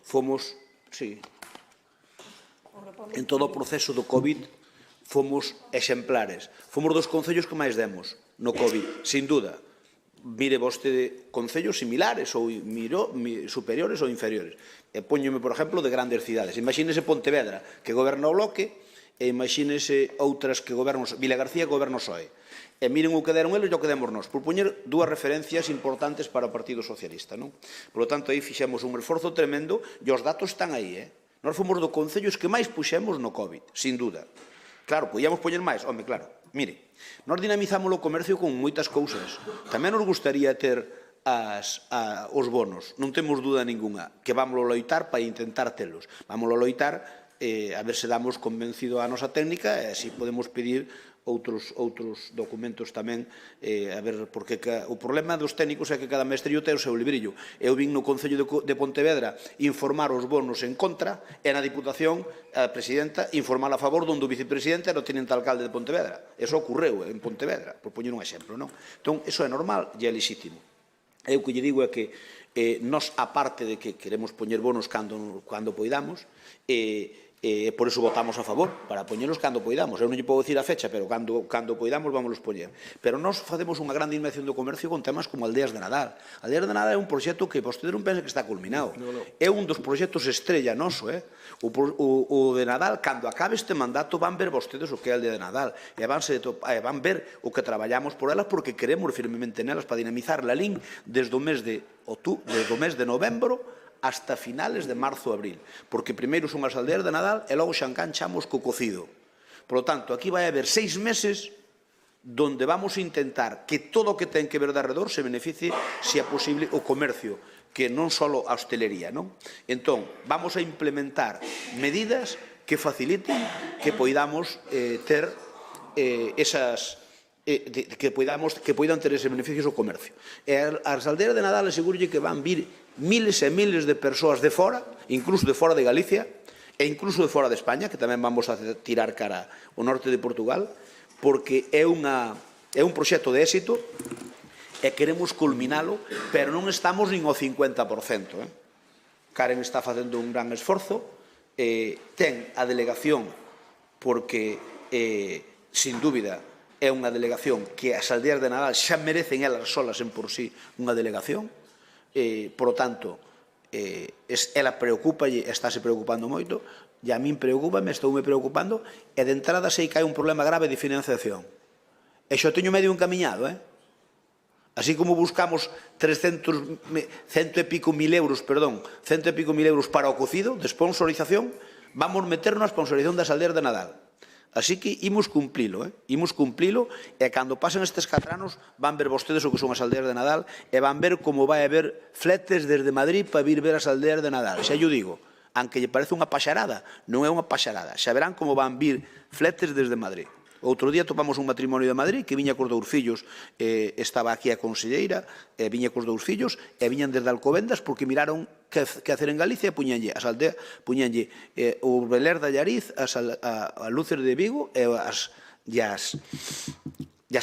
fomos, en todo o proceso do COVID, fomos exemplares. Fomos dos concellos que máis demos no COVID, sin duda. Mire vostede concellos similares ou superiores ou inferiores. E póñome, por exemplo, de grandes cidades. Imagínese Pontevedra, que goberna o Bloque, e imagínese outras que gobernan Vilagarcía, que goberna o PSOE. E miren o que deron eles e o que demos nós, por poñer dúas referencias importantes para o Partido Socialista, non? Por lo tanto, aí fixemos un esforzo tremendo e os datos están aí, Nós fomos do concellos que máis puxemos no COVID, sin duda. Claro, podíamos poñer máis, home, claro. Mire, nós dinamizamos o comercio con moitas cousas. Tamén nos gustaría ter os bonos, non temos dúda ninguna, que vamos loitar para intentar telos. Vamos loitar a ver se damos convencido a nosa técnica e así podemos pedir outros documentos tamén, a ver, porque o problema dos técnicos é que cada mestrillo ten o seu librillo. Eu vin no Concello de Pontevedra informar os bonos en contra e na Diputación a presidenta informar a favor donde o vicepresidente era o tenente alcalde de Pontevedra. Eso ocorreu en Pontevedra, por poñer un exemplo, non? Entón, eso é normal e é lexítimo. Eu que lle digo é que nós, aparte de que queremos poñer bonos cando poidamos, e por iso votamos a favor, para poñelos cando poidamos. Eu non lle podo dicir a fecha, pero cando poidamos vamos los poñer. Pero nós facemos unha gran dinamización do comercio con temas como Aldeas de Nadal. Aldeas de Nadal é un proxecto que vostede non pensa que está culminado. É un dos proxectos estrella noso, O de Nadal, cando acabe este mandato, van ver vostedes o que é a Aldea de Nadal e van ver o que traballamos por elas, porque queremos firmemente nelas para dinamizar la LIN desde o mes de novembro hasta finales de marzo, abril, porque primeiro son as aldeas de Nadal e logo xa enganchamos co cocido. Por lo tanto, aquí vai haber 6 meses donde vamos a intentar que todo o que ten que ver de arredor se beneficie, se é posible, o comercio, que non só a hostelería, non? Entón, vamos a implementar medidas que faciliten que poidamos ter esas... que poidan ter ese beneficios ao comercio. E as aldeas de Nadal asegurlle que van vir miles e miles de persoas de fora, incluso de fora de Galicia, e incluso de fora de España, que tamén vamos a tirar cara ao norte de Portugal, porque é un proxecto de éxito e queremos culminalo, pero non estamos nin ao 50%. Karen está facendo un gran esforzo, ten a delegación porque sin dúbida, é unha delegación que as aldeas de Nadal xa merecen elas solas en por sí unha delegación, por tanto, ela preocupa e estáse preocupando moito, e a min preocupame, estoume preocupando, e de entrada sei que hai un problema grave de financiación. E xo teño medio encaminhado, Así como buscamos 100 e pico mil euros para o cocido de sponsorización, vamos meternos na sponsorización das aldeas de Nadal. Así que imos cumplilo, e cando pasen estes 4 anos van ver vostedes o que son as aldeas de Nadal e van ver como vai haber fletes desde Madrid para vir ver as aldeas de Nadal. Xa yo digo, aunque lle parece unha paxarada, non é unha paxarada. Xa verán como van vir fletes desde Madrid. Outro día topamos un matrimonio de Madrid que viña cos 2 fillos, estaba aquí a conselleira, viña cos 2 fillos, e viñan desde Alcobendas porque miraron que hacer en Galicia e puñanlle as aldeas, puñanlle o Beler de Allariz, a Luces de Vigo e as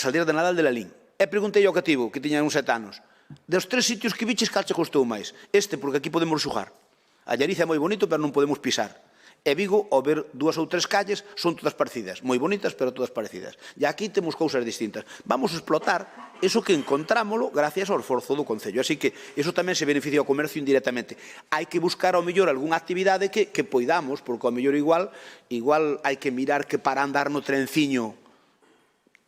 aldeas de Nadal de Lalín. E preguntei ao cativo, que tiña uns 7 anos, dos 3 sitios que viches, cal che costou máis? Porque aquí podemos xugar. Allariz é moi bonito, pero non podemos pisar. E Vigo, ao ver 2 ou 3 calles, son todas parecidas. Moi bonitas, pero todas parecidas. E aquí temos cousas distintas. Vamos a explotar eso que encontrámolo gracias ao esforzo do Concello. Así que eso tamén se beneficia ao comercio indirectamente. Hai que buscar, ao mellor, algunha actividade que poidamos, porque ao mellor igual hai que mirar que para andar no trenciño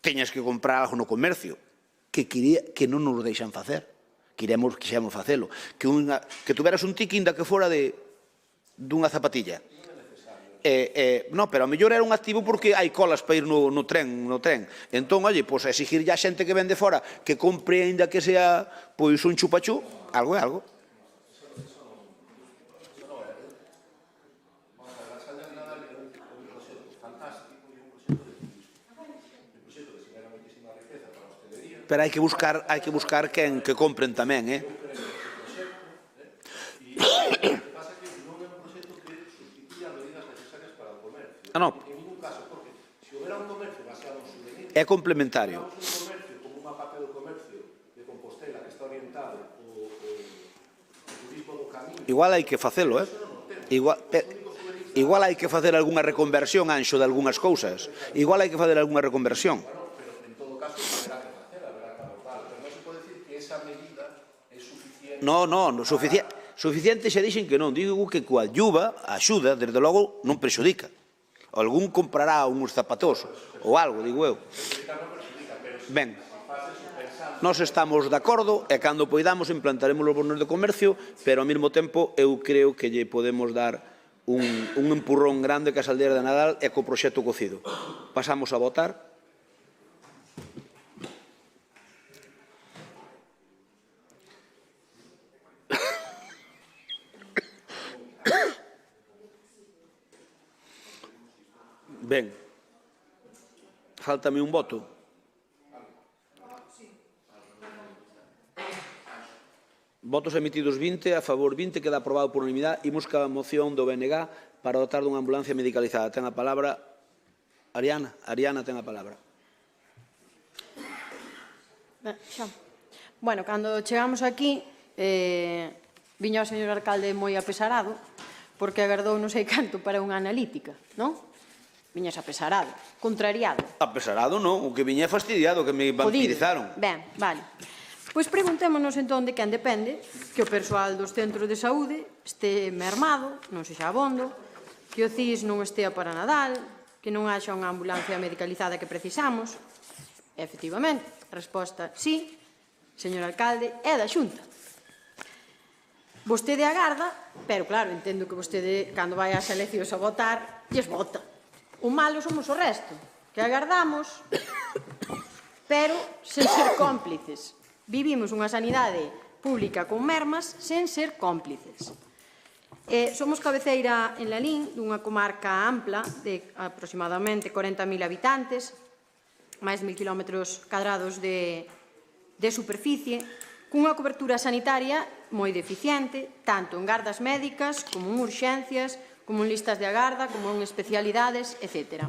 teñas que comprar algo no comercio, que non nos deixan facer. Quixemos facelo. Que tuveras un tiquín da que fora dunha zapatilla. Non, pero ao mellor era un activo porque hai colas para ir no tren. Entón, oye, pois exigirlle a xente que vende fora que compre, aínda que sea pois un chupachú, algo é algo. Pero hai que buscar quen que compren tamén, Non. É complementario. Igual hai que facelo, Igual hai que facer algunha reconversión, Anxo, de algunhas cousas. Igual hai que facer algunha reconversión. Non, suficiente xa dixen que non. Digo que coa axuda, desde logo, non prexudica. Algún comprará uns zapatos ou algo, digo eu. Ben, nós estamos de acordo e cando poidamos implantaremos os bonos de comercio, pero ao mesmo tempo eu creo que lle podemos dar un empurrón grande que as aldeas de Nadal e co proxecto cocido. Pasamos a votar. Ben, faltame un voto. Votos emitidos 20, a favor 20, queda aprobado por unanimidade. Imos ca moción do BNG para dotar dunha ambulancia medicalizada. Ten a palabra Ariana. Ariana ten a palabra. Bueno, cando chegamos aquí, viña o señor alcalde moi apesarado, porque agardou non sei canto para unha analítica, non? Viñas apesarado, contrariado. Apesarado non, o que viña é fastidiado, que me vampirizaron. Ben, vale. Pois preguntémonos entón de quen depende que o persoal dos centros de saúde este mermado, non sexa abondo, que o CIS non estea para Nadal, que non haxa unha ambulancia medicalizada que precisamos. E, efectivamente, a resposta sí, señor alcalde, é da Xunta. Vostede agarda, pero claro, entendo que vostede, cando vai ás eleccións a votar, lles vota. O malo somos o resto, que agardamos, pero sen ser cómplices. Vivimos unha sanidade pública con mermas sen ser cómplices. Somos cabeceira en Lalín, dunha comarca ampla de aproximadamente 40.000 habitantes, máis de 1.000 km cadrados de superficie, cunha cobertura sanitaria moi deficiente, tanto en gardas médicas como en urxencias, como en listas de agarda, como en especialidades, etc.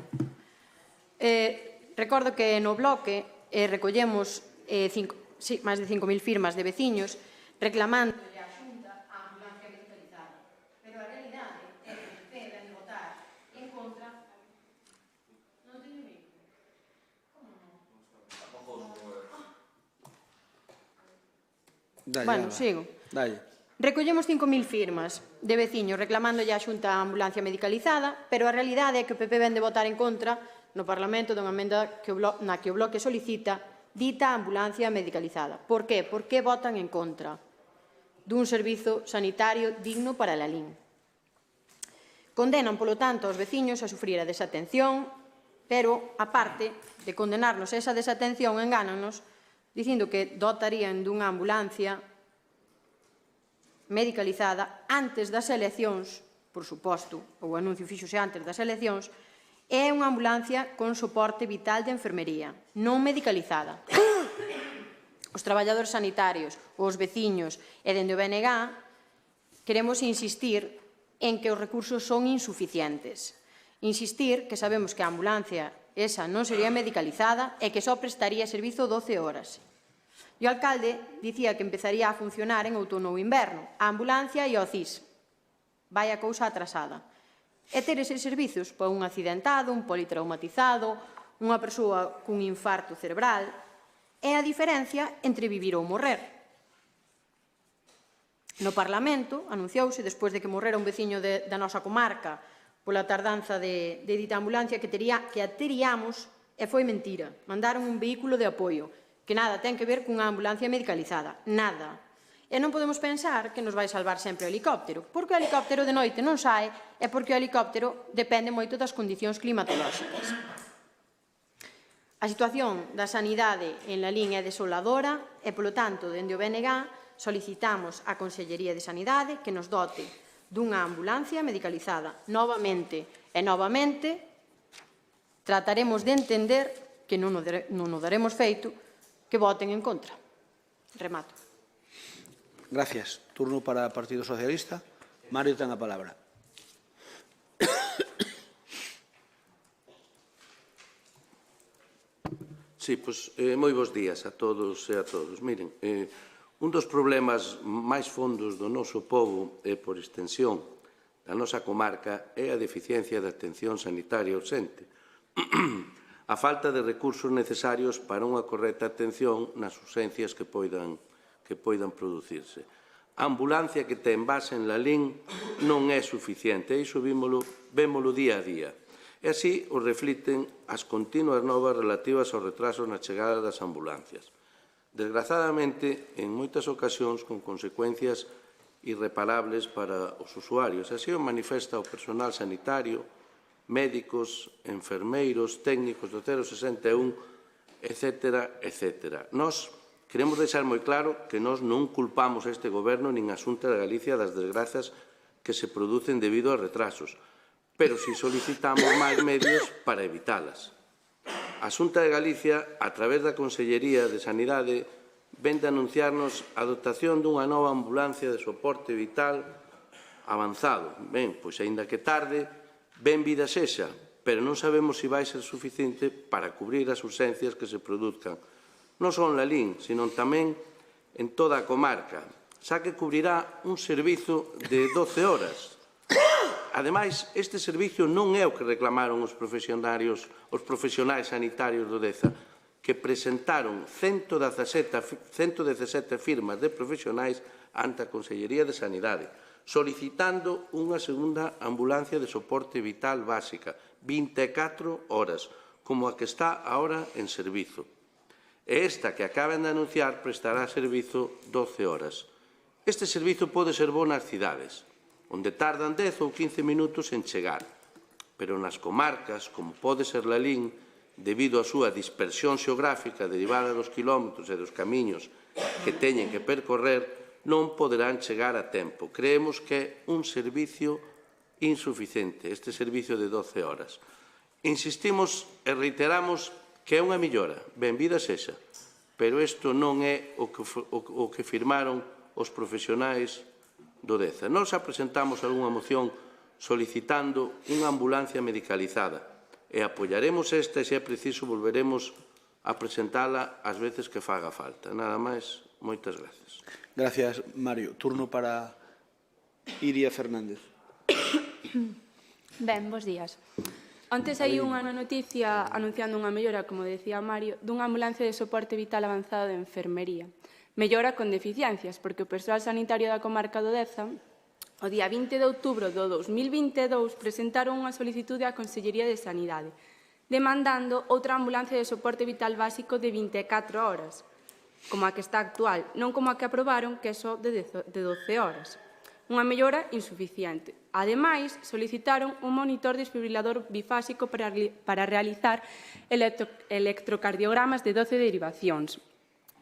Recordo que no bloque recollemos máis de 5.000 firmas de veciños reclamando a Xunta a ambulancia medicalizada. Pero a realidade é que o PP vende votar en contra. Non teño Bueno, sigo. Recollemos 5.000 firmas de veciños reclamándolle á Xunta a ambulancia medicalizada, pero a realidade é que o PP ven de votar en contra no Parlamento dunha emenda na que o Bloque solicita dita ambulancia medicalizada. Por que? Por que votan en contra dun servizo sanitario digno para a Lalín? Condenan, polo tanto, aos veciños a sufrir a desatención, pero, aparte de condenarnos a esa desatención, engánanos dicindo que dotarían dunha ambulancia medicalizada antes das eleccións, por suposto, o anuncio fíxose antes das eleccións, é unha ambulancia con soporte vital de enfermería, non medicalizada. Os traballadores sanitarios, os veciños e dende o BNG queremos insistir en que os recursos son insuficientes. Insistir que sabemos que a ambulancia esa non sería medicalizada e que só prestaría servizo 12 horas. E o alcalde dicía que empezaría a funcionar en outono ou inverno, a ambulancia e o CIS. Vai a cousa atrasada. E ter eses servizos para un accidentado, un politraumatizado, unha persoa cun infarto cerebral, é a diferencia entre vivir ou morrer. No Parlamento anunciouse, despois de que morrera un veciño da nosa comarca pola tardanza de dita ambulancia, que a teríamos, e foi mentira. Mandaron un vehículo de apoio, que nada ten que ver cunha ambulancia medicalizada, nada. E non podemos pensar que nos vai salvar sempre o helicóptero, porque o helicóptero de noite non sae e porque o helicóptero depende moito das condicións climatolóxicas. A situación da sanidade en Lalín é desoladora e, polo tanto, dende o BNG solicitamos á Consellería de Sanidade que nos dote dunha ambulancia medicalizada. Novamente e novamente trataremos de entender que non o daremos feito que voten en contra. Remato. Gracias. Turno para o Partido Socialista. Mario ten a palabra. Sí, pois, moi bons días a todos e a todos. Miren, un dos problemas máis fondos do noso pobo e, por extensión, da nosa comarca é a deficiencia de atención sanitaria urxente. A falta de recursos necesarios para unha correcta atención nas urxencias que poidan producirse. A ambulancia que ten base en Lalín non é suficiente, e iso vémolo día a día. E así o refliten as continuas novas relativas aos retrasos na chegada das ambulancias. Desgrazadamente, en moitas ocasións, con consecuencias irreparables para os usuarios. Así o manifesta o personal sanitario, médicos, enfermeiros, técnicos do 061, etc. etc. Nós queremos deixar moi claro que nós non culpamos a este goberno nin a Xunta de Galicia das desgrazas que se producen debido a retrasos, pero si solicitamos máis medios para evitalas. A Xunta de Galicia, a través da Consellería de Sanidade, ven de anunciarnos a dotación dunha nova ambulancia de soporte vital avanzado. Ben, pois, aínda que tarde, ben vida sexa, pero non sabemos se vai ser suficiente para cubrir as urxencias que se produzcan, non só en Lalín, sino tamén en toda a comarca, xa que cubrirá un servizo de 12 horas. Ademais, este servicio non é o que reclamaron os profesionais sanitarios do Deza, que presentaron 117 firmas de profesionais ante a Consellería de Sanidade, solicitando unha segunda ambulancia de soporte vital básica, 24 horas, como a que está agora en servizo. E esta que acaban de anunciar prestará servizo 12 horas. Este servizo pode ser bo nas cidades, onde tardan 10 ou 15 minutos en chegar, pero nas comarcas, como pode ser Lalín, debido á súa dispersión xeográfica derivada dos quilómetros e dos camiños que teñen que percorrer, non poderán chegar a tempo. Creemos que é un servicio insuficiente, este servicio de 12 horas. Insistimos e reiteramos que é unha millora, benvida sexa, pero isto non é o que firmaron os profesionais do Deza. Nós presentamos algunha moción solicitando unha ambulancia medicalizada e apoiaremos esta e, se é preciso, volveremos a presentala ás veces que faga falta. Nada máis, moitas gracias. Gracias, Mario. Turno para Iria Fernández. Ben, bos días. Antes hai unha noticia anunciando unha mellora, como decía Mario, dunha ambulancia de soporte vital avanzado de enfermería. mellora con deficiencias, porque o persoal sanitario da comarca do Deza, o día 20 de outubro do 2022, presentaron unha solicitude á Consellería de Sanidade, demandando outra ambulancia de soporte vital básico de 24 horas, como a que está actual, non como a que aprobaron, que é só de 12 horas. Unha mellora insuficiente. Ademais, solicitaron un monitor desfibrilador bifásico para realizar electrocardiogramas de 12 derivacións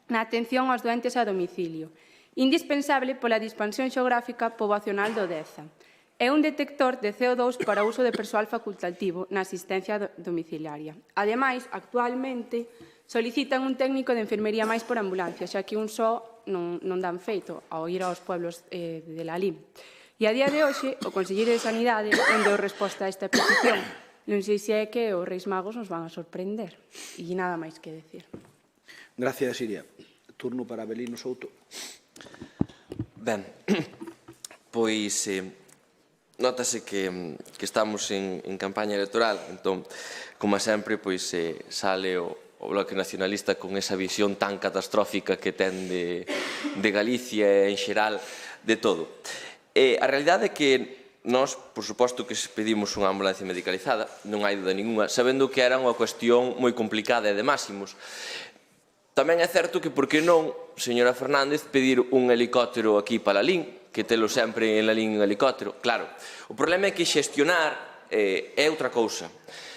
na atención aos doentes a domicilio, indispensable pola dispansión xeográfica poboacional do Deza. É un detector de CO2 para uso de persoal facultativo na asistencia domiciliaria. Ademais, actualmente, solicitan un técnico de enfermería máis por ambulancia, xa que un só non dan feito ao ir aos pueblos de la LIM. E a día de hoxe, o Conselleiro de Sanidade non deu resposta a esta petición. Non sei se é que os Reis Magos nos van a sorprender. E nada máis que decir. Gracias, Iria. Turno para Abelino Souto. Ben, pois notase que estamos en campaña electoral, entón, como sempre, pois sale o Bloque Nacionalista con esa visión tan catastrófica que ten de Galicia e, en xeral, de todo. A realidade é que nós, por suposto que pedimos unha ambulancia medicalizada, non hai duda ninguna, sabendo que era unha cuestión moi complicada e de máximos. Tamén é certo que, por que non, señora Fernández, pedir un helicóptero aquí para a LIN, que telo sempre en la LIN en helicóptero. Claro, o problema é que xestionar é outra cousa.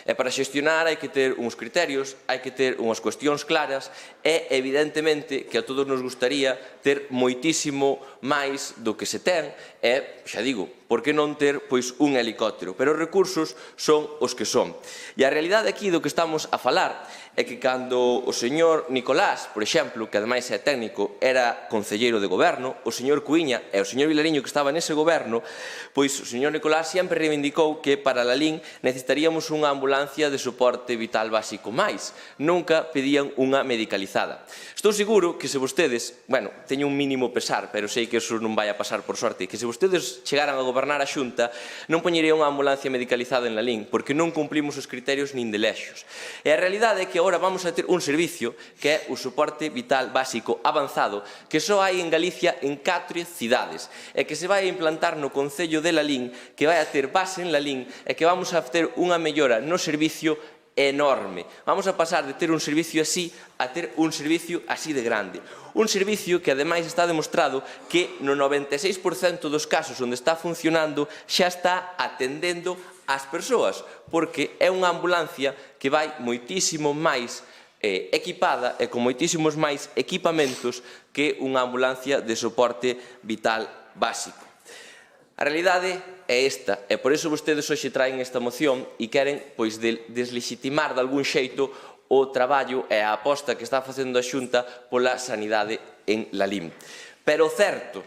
E para xestionar hai que ter uns criterios, hai que ter unhas cuestións claras e, evidentemente, que a todos nos gustaría ter moitísimo máis do que se ten e, xa digo, por que non ter pois un helicóptero? Pero os recursos son os que son. E a realidade aquí do que estamos a falar é que cando o señor Nicolás, por exemplo, que ademais é técnico, era concelleiro de goberno, o señor Cuíña e o señor Vilariño que estaba nese goberno, pois o señor Nicolás sempre reivindicou que para a LIN necesitaríamos unha ambulancia de soporte vital básico máis. Nunca pedían unha medicalizada. Estou seguro que se vostedes, bueno, teño un mínimo pesar, pero sei que eso non vai a pasar por sorte, que se vostedes chegaran a gobernar a Xunta, non poñerían unha ambulancia medicalizada en la LIN, porque non cumplimos os criterios nin de lexos. E a realidade é que agora vamos a ter un servicio que é o soporte vital básico avanzado que só hai en Galicia en 4 cidades e que se vai a implantar no Concello de Lalín, que vai a ter base en Lalín e que vamos a ter unha mellora no servicio enorme. Vamos a pasar de ter un servicio así a ter un servicio así de grande. Un servicio que ademais está demostrado que no 96% dos casos onde está funcionando xa está atendendo ás persoas, porque é unha ambulancia que vai moitísimo máis equipada e con moitísimos máis equipamentos que unha ambulancia de soporte vital básico. A realidade é esta, e por iso vostedes hoxe traen esta moción e queren pois deslegitimar de algún xeito o traballo e a aposta que está facendo a Xunta pola sanidade en Lalín. Pero certo,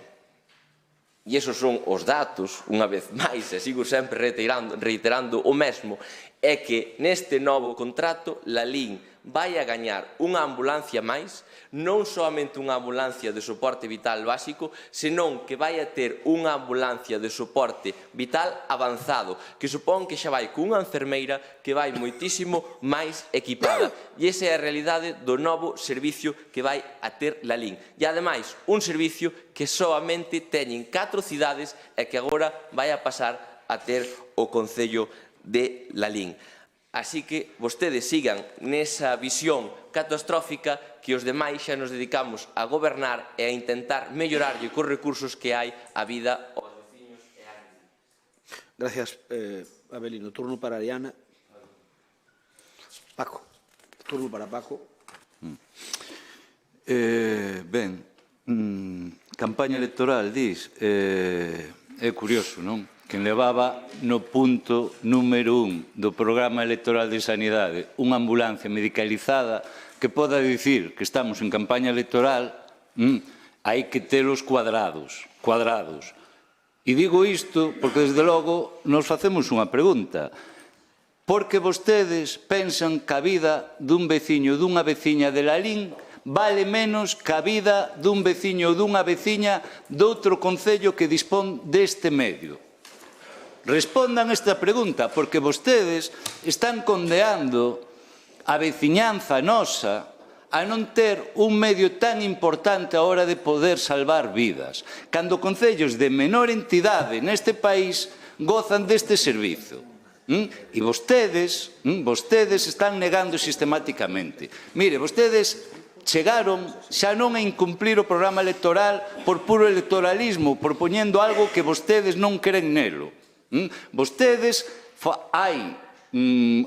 e esos son os datos, unha vez máis, e sigo sempre reiterando o mesmo, é que neste novo contrato Lalín vai a gañar unha ambulancia máis, non soamente unha ambulancia de soporte vital básico, senón que vai a ter unha ambulancia de soporte vital avanzado, que supón que xa vai cunha enfermeira que vai moitísimo máis equipada. E esa é a realidade do novo servicio que vai a ter Lalín. E, ademais, un servicio que soamente teñen 4 cidades e que agora vai a pasar a ter o Concello de Lalín. Así que vostedes sigan nesa visión catastrófica que os demais xa nos dedicamos a gobernar e a intentar mellorarlle cos recursos que hai a vida aos veciños e ás veciñas. Gracias, Abelino. Turno para Ariana. Paco. Turno para Paco. Ben, campaña electoral, dis, é curioso, non? Quen levaba no punto número 1 do programa electoral de sanidade unha ambulancia medicalizada que poda dicir que estamos en campaña electoral, hai que telos cuadrados. E digo isto porque, desde logo, nos facemos unha pregunta. Por que vostedes pensan que a vida dun veciño ou dunha veciña de Lalín vale menos que a vida dun veciño ou dunha veciña doutro concello que dispón deste medio? Respondan esta pregunta, porque vostedes están condeando a veciñanza nosa a non ter un medio tan importante a hora de poder salvar vidas, cando concellos de menor entidade neste país gozan deste servizo. E vostedes están negando sistemáticamente. Mire, vostedes chegaron xa non a incumplir o programa electoral por puro electoralismo, propoñendo algo que vostedes non creen nelo. Vostedes hai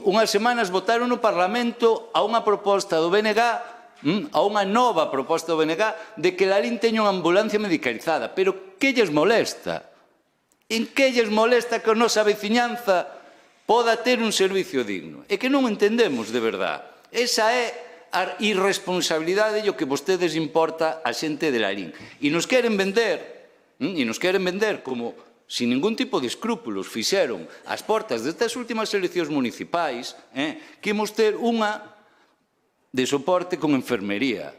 unhas semanas votaron no Parlamento a unha proposta do BNG, a unha nova proposta do BNG, de que Lalín teña unha ambulancia medicalizada. Pero que lles molesta? En que lles molesta que a nosa veciñanza poda ter un servicio digno? É que non entendemos de verdade. Esa é a irresponsabilidade e o que vostedes importa a xente de Lalín. E nos queren vender como, sin ningún tipo de escrúpulos, fixeron as portas destas últimas eleccións municipais, que imos ter unha de soporte con enfermería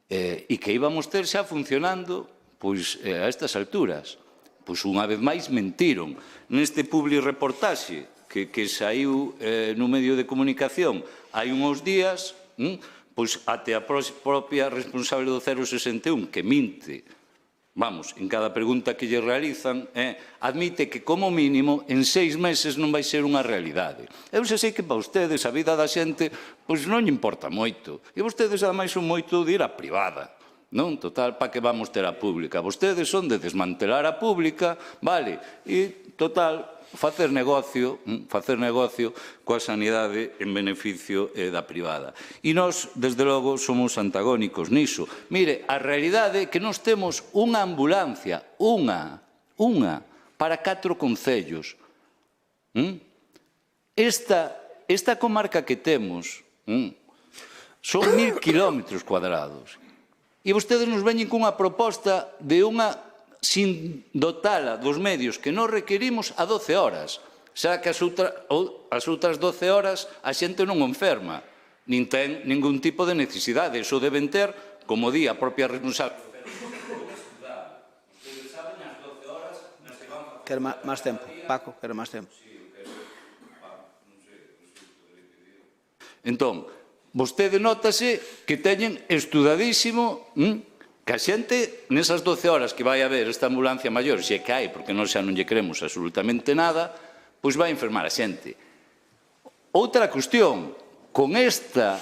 e que íbamos ter xa funcionando a estas alturas. Pois unha vez máis mentiron. Neste publireportaxe que saiu no medio de comunicación hai uns días, pois até a propia responsable do 061, que minte, vamos, en cada pregunta que lle realizan, admite que como mínimo en 6 meses non vai ser unha realidade. Eu xa sei que para ustedes a vida da xente pois non lle importa moito. E vostedes ademais son moito de ir á privada. Non, total, para que vamos ter a pública? Vostedes son de desmantelar a pública, vale, e total, facer negocio coa sanidade en beneficio da privada. E nós, desde logo, somos antagónicos niso. Mire, a realidade é que nós temos unha ambulancia, unha, para 4 concellos. Esta comarca que temos son 1000 kilómetros cuadrados. E vostedes nos veñen cunha proposta de unha sin dotala dos medios que nos requerimos a 12 horas. Xa que as outras 12 horas a xente non enferma, nin ten ningún tipo de necesidade. Iso deben ter, como di a propia responsable. Quero máis tempo, Paco, quero máis tempo. Entón, vostede notase que teñen estudadísimo que a xente, nesas 12 horas que vai haber esta ambulancia maior, se é que hai, porque nós xa non lle queremos absolutamente nada, pois vai enfermar a xente. Outra cuestión, con esta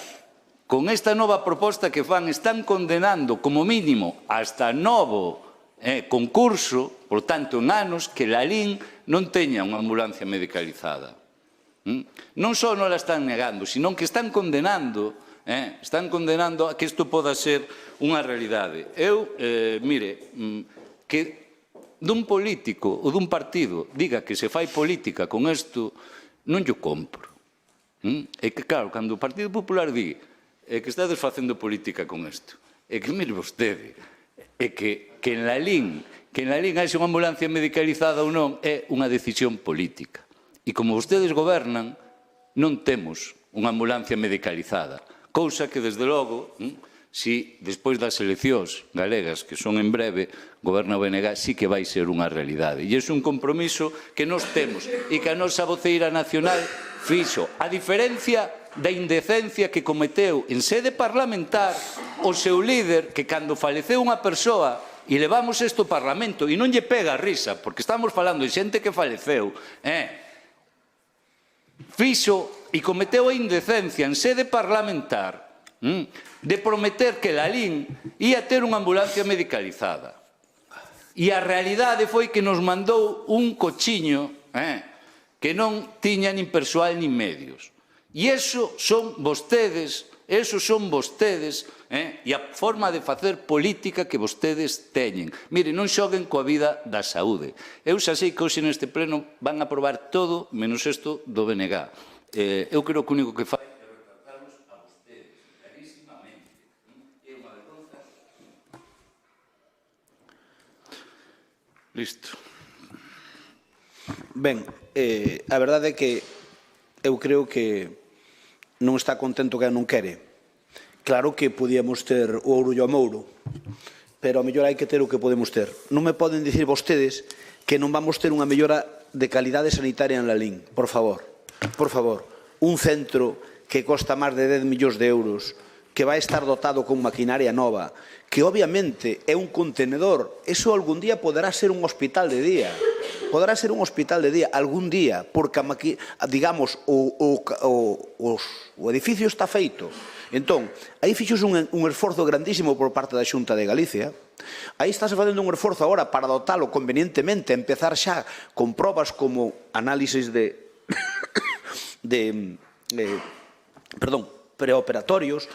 nova proposta que fan, están condenando como mínimo hasta novo concurso, por tanto, en anos, que Lalín non teña unha ambulancia medicalizada. Non só non la están negando, sino que están condenando a que isto poda ser unha realidade. Eu, mire, que dun político ou dun partido diga que se fai política con isto, non yo compro. É que, claro, cando o Partido Popular di que estades facendo política con isto, é que, mire vostede, é que en Lalín haxe unha ambulancia medicalizada ou non é unha decisión política. E como vostedes gobernan, non temos unha ambulancia medicalizada. Cousa que, desde logo, si despois das eleccións galegas, que son en breve, goberna o BNG, sí que vai ser unha realidade. E é un compromiso que nos temos e que a nosa voceira nacional fixo. A diferencia da indecencia que cometeu en sede parlamentar o seu líder, que cando faleceu unha persoa e levamos isto ao Parlamento e non lle pega a risa, porque estamos falando de xente que faleceu, fixo e cometeu a indecencia en sede parlamentar de prometer que Lalín ia ter unha ambulancia medicalizada. E a realidade foi que nos mandou un cochiño que non tiña nin persoal nin medios. E iso son vostedes, e a forma de facer política que vostedes teñen. Mire, non xoguen coa vida da saúde. Eu xa sei que hoxe neste pleno van a aprobar todo menos isto do BNG. Eu creo que o único que fai é retratarnos a vostedes, clarísimamente. É unha vergonza. Listo. Ben, a verdade é que eu creo que non está contento que non quere. Claro que podíamos ter o ouro e o mouro, pero a mellor hai que ter o que podemos ter. Non me poden dicir vostedes que non vamos ter unha mellora de calidade sanitaria en Lalín, por favor. Por favor, un centro que costa máis de 10 millóns de euros, que vai estar dotado con maquinaria nova, que obviamente é un contenedor, eso algún día poderá ser un hospital de día. Poderá ser un hospital de día algún día, porque, digamos, o edificio está feito. Entón, aí fixos un esforzo grandísimo por parte da Xunta de Galicia. Aí estáse facendo un esforzo agora para dotalo convenientemente, empezar xa con probas como análisis preoperatorios,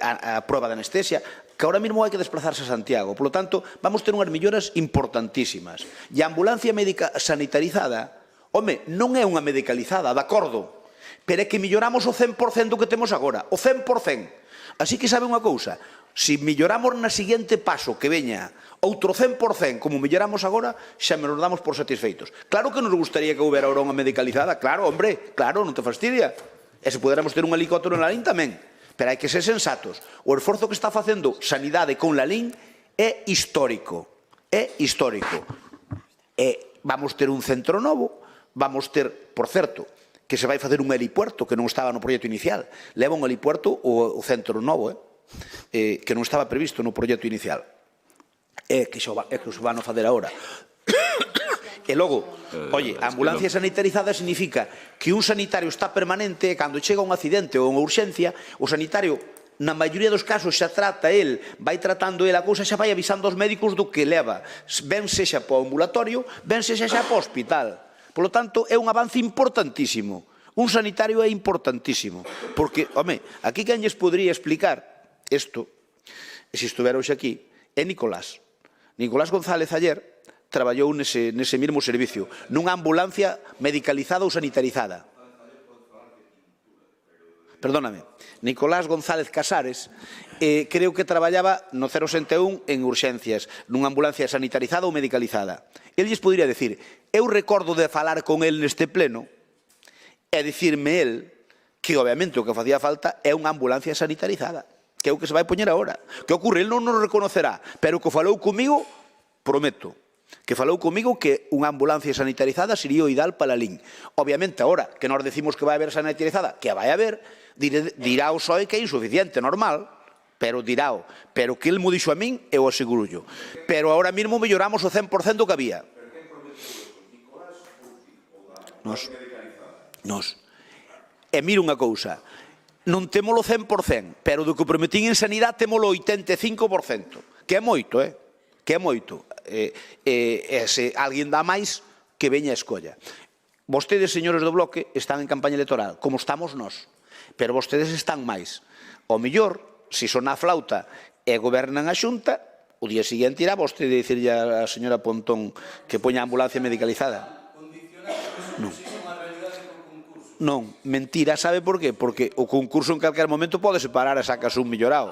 a proba de anestesia, que ahora mesmo hai que desplazarse a Santiago. Por lo tanto, vamos ter unhas melloras importantísimas. E a ambulancia médica sanitarizada, home, non é unha medicalizada, de acordo, pero é que melloramos o 100% do que temos agora, o 100%. Así que sabe unha cousa, se melloramos na seguinte paso que veña outro 100% como melloramos agora, xa nos damos por satisfeitos. Claro que nos gustaría que houbera ahora unha medicalizada, claro, hombre, claro, non te fastidia. E se puderamos ter un helicóptero na LIN tamén. Pero hai que ser sensatos. O esforzo que está facendo Sanidade con la LIN é histórico. É histórico. E vamos ter un centro novo, vamos ter, por certo, que se vai facer un helipuerto que non estaba no proxecto inicial. Leva un helipuerto o centro novo, que non estaba previsto no proxecto inicial. É que se van a fazer agora. E logo, oye, a ambulancia sanitarizada significa que un sanitario está permanente e cando chega un accidente ou unha urxencia, o sanitario, na maioría dos casos, xa trata el, vai tratando el a cousa, xa vai avisando aos médicos do que leva. Ben sexa para o ambulatorio, ben sexa xa para o hospital. Por lo tanto, é un avance importantísimo. Un sanitario é importantísimo. Porque, home, aquí quen lles podría explicar isto, se estuvera hoxe aquí, é Nicolás. Nicolás González ayer traballou nese mesmo servicio, nunha ambulancia medicalizada ou sanitarizada. Perdóname, Nicolás González Casares creo que traballaba no 061 en urxencias, nunha ambulancia sanitarizada ou medicalizada. El lles podría decir, eu recordo de falar con el neste pleno e dicirme el que obviamente o que facía falta é unha ambulancia sanitarizada, que é o que se vai poñer agora. Que ocorre? El non nos reconocerá, pero o que falou comigo, prometo, que falou comigo que unha ambulancia sanitarizada sería o ideal para a LIN. Obviamente, agora que nós decimos que vai haber sanitarizada, que vai haber, dirá o SOE que é insuficiente, normal, pero diráo. Pero que el mo dixo a min, eu aseguro yo. Pero ahora mesmo melloramos o 100% do que había. Nos. E mira unha cousa, non témolo 100%, pero do que prometín en sanidade témolo 85%, que é moito, que é moito. E se alguén dá máis, que veña a escolla. Vostedes, señores do Bloque, están en campaña electoral, como estamos nós, pero vostedes están máis. O mellor, se son a flauta e gobernan a Xunta, o día seguinte irá vostede dicirlle a señora Pontón que poña a ambulancia medicalizada. Non, mentira, sabe por qué? Porque o concurso en calquer momento pode separar e sacas un millorado.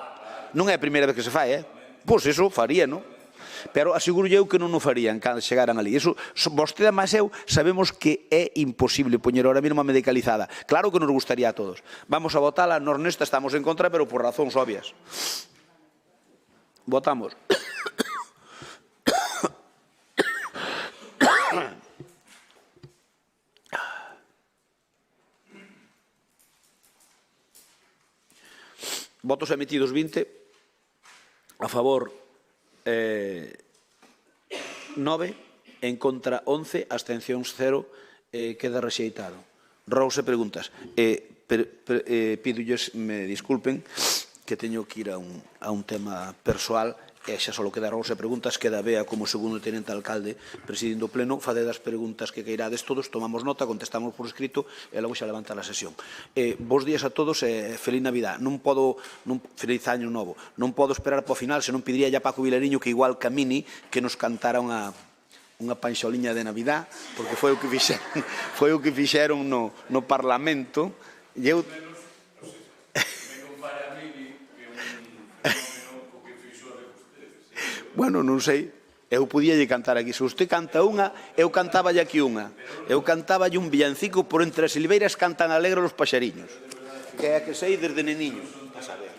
Non é a primeira vez que se fai, Pois eso faría, non? Pero aseguro eu que non o farían cando chegaran ali. Eso, vostede máis eu sabemos que é imposible poñer ahora mesmo a medicalizada. Claro que nos gustaría a todos. Vamos a votala, nós nesta estamos en contra, pero por razóns obvias. Votamos. Votos emitidos 20, a favor 9, en contra 11, abstencións 0, queda rexeitado. Rouse preguntas. Pídolles me disculpen que teño que ir a un tema persoal e xa só queda Rouse preguntas, queda Bea como segundo tenente alcalde presidindo o pleno, fade das preguntas que queirades todos, tomamos nota, contestamos por escrito e logo xa levanta a sesión. Bos días a todos e feliz Navidad. Feliz año novo. Non podo esperar para o final, senón pediría a Paco Vilariño que igual Camini que nos cantara unha panxoliña de Navidad, porque foi o que fixeron no Parlamento e eu bueno, non sei, eu podíalle cantar aquí. Se usted canta unha, eu cantáballe aquí unha. Eu cantáballe un villancico por entre as silveiras cantan alegre os paxariños. Que é a que sei desde neniño. A saber.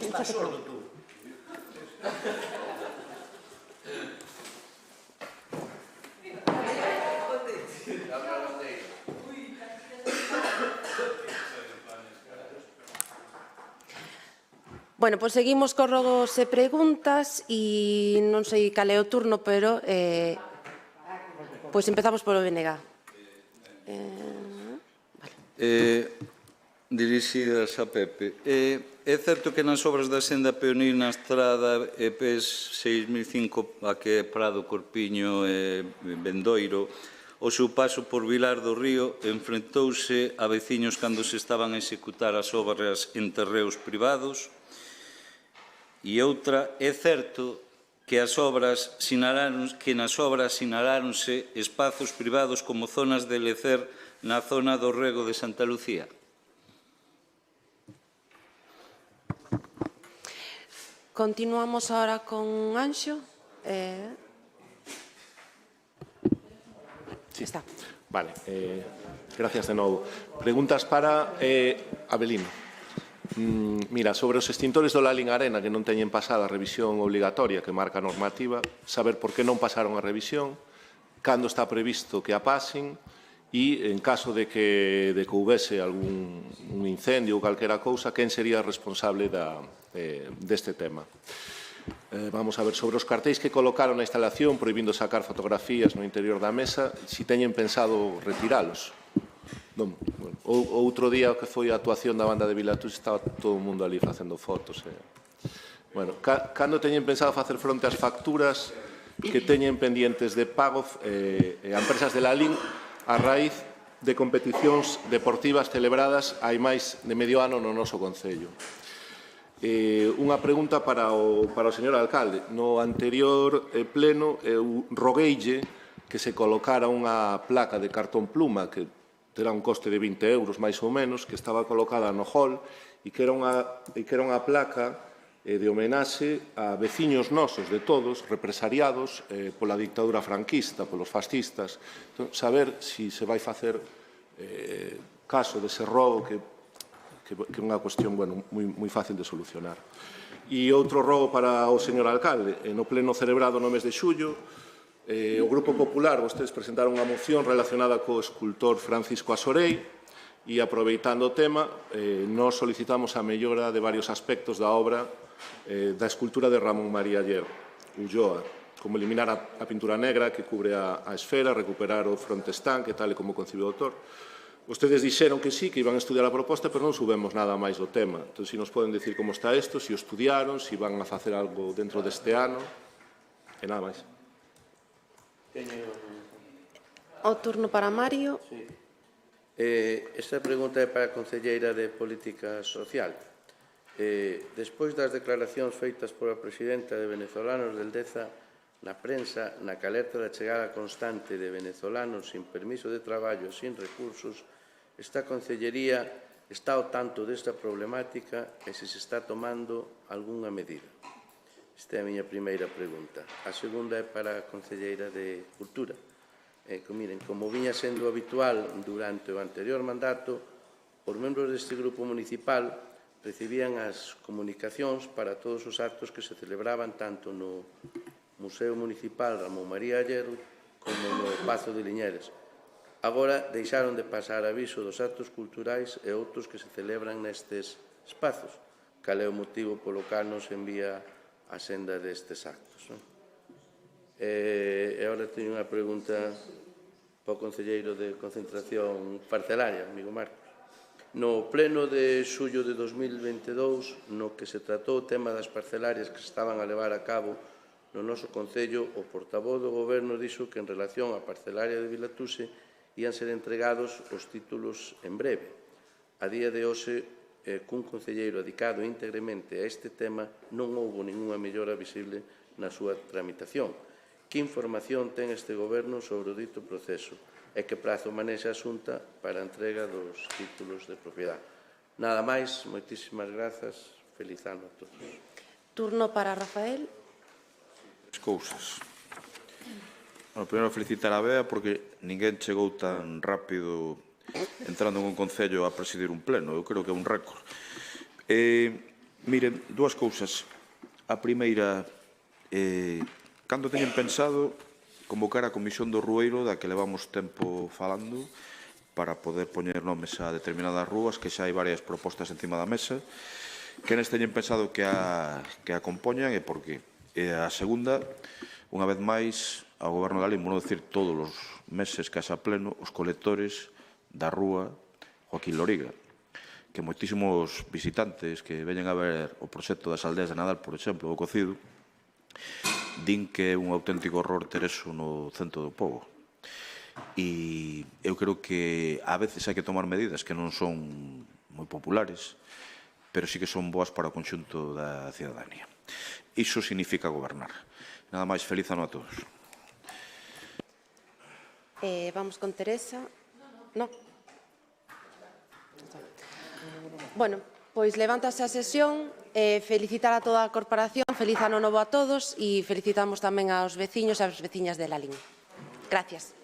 Estás sordo tú. Bueno, pois seguimos con rogos e preguntas e non sei cal é o turno, pero pois empezamos polo BNG. Dirixidas a Pepe. É certo que nas obras da senda peonina Estrada EPES 6005, a que é Prado, Corpiño e Bendoiro, o seu paso por Vilar do Río enfrentouse a veciños cando se estaban a executar as obras en terreos privados. E outra, é certo que nas obras sinaláronse espazos privados como zonas de lecer na zona do Rego de Santa Lucía. Continuamos ahora con Anxo. Está. Vale, gracias de novo. Preguntas para Abelino. Mira, sobre os extintores do Lalín Arena que non teñen pasada a revisión obligatoria que marca a normativa, saber por que non pasaron a revisión, cando está previsto que a pasen e, en caso de que houvese algún incendio ou calquera cousa, quen sería responsable deste tema. Vamos a ver, sobre os cartéis que colocaron na instalación prohibindo sacar fotografías no interior da mesa, si teñen pensado retiralos. Non, bueno, outro día que foi a actuación da banda de Vilatús estaba todo o mundo ali facendo fotos. Bueno, cando teñen pensado facer fronte ás facturas que teñen pendientes de pago a empresas de Lalín a raíz de competicións deportivas celebradas hai máis de medio ano no noso concello? Unha pregunta para o señor alcalde. No anterior pleno eu rogueille que se colocara unha placa de cartón pluma que terá un coste de 20 euros, máis ou menos, que estaba colocada no hall e que era unha placa de homenaxe a veciños nosos de todos, represariados pola dictadura franquista, polos fascistas. Entón, saber se vai facer caso dese rogo que é unha cuestión moi fácil de solucionar. E outro rogo para o señor alcalde. No pleno celebrado no mes de xullo, o Grupo Popular, vostedes presentaron unha moción relacionada co escultor Francisco Asorei e, aproveitando o tema, nos solicitamos a mellora de varios aspectos da obra da escultura de Ramón María Aller, Ulloa, como eliminar a pintura negra que cubre a esfera, recuperar o frontestanque, tal e como concibiu o autor. Vostedes dixeron que sí, que iban a estudiar a proposta, pero non subemos nada máis do tema. Entón, se nos poden dicir como está isto, se o estudiaron, se van a facer algo dentro deste ano, e nada máis. O turno para Mario. Esta pregunta é para a concelleira de Política Social. Despois das declaracións feitas pola presidenta de Venezolanos del Deza na prensa, na que alerta da chegada constante de venezolanos sin permiso de traballo, sin recursos, esta concellería está ao tanto desta problemática e se está tomando algunha medida. Esta é a miña primeira pregunta. A segunda é para a concelleira de Cultura. Miren, como viña sendo habitual durante o anterior mandato, os membros deste grupo municipal recibían as comunicacións para todos os actos que se celebraban tanto no Museo Municipal Ramón María Aller como no Pazo de Liñeres. Agora deixaron de pasar aviso dos actos culturais e outros que se celebran nestes espazos. Cal é o motivo polo cal nos envía a senda destes actos? E agora teño unha pregunta para o concelleiro de Concentración Parcelaria, amigo Marcos. No pleno de xullo de 2022, no que se tratou o tema das parcelarias que se estaban a levar a cabo no noso concello, o portavoz do Goberno dixo que en relación á parcelaria de Vilatuse ían ser entregados os títulos en breve. A día de hoxe, cun concelleiro dedicado íntegremente a este tema, non houbo ninguna mellora visible na súa tramitación. Que información ten este Goberno sobre o dito proceso e que prazo manexa a Xunta para a entrega dos títulos de propiedade? Nada máis, moitísimas grazas, feliz ano a todos. Turno para Rafael. As cousas. Primeiro, felicitar a Bea porque ninguén chegou tan rápido entrando en un concello a presidir un pleno. Eu creo que é un récord. Miren, dúas cousas. A primeira, cando teñen pensado convocar a Comisión do Rueiro da que levamos tempo falando para poder poñer nomes a determinadas rúas, que xa hai varias propostas encima da mesa. Quenes teñen pensado que a compoñan e por qué. E a segunda, unha vez máis, ao Goberno da Limbo, non dicir todos os meses casa pleno, os colectores da rúa Joaquín Loriga, que moitísimos visitantes que veñen a ver o proxecto das aldeas de Nadal, por exemplo, o Cocido, din que é un auténtico horror ter eso no centro do pobo. E eu creo que a veces hai que tomar medidas que non son moi populares, pero sí que son boas para o conxunto da cidadanía. Iso significa gobernar. Nada máis, feliz ano a todos. Vamos con Teresa. No. Bueno, pois levántase a sesión, felicitar a toda a corporación, feliz ano novo a todos e felicitamos tamén aos veciños e ás veciñas de Lalín. Gracias.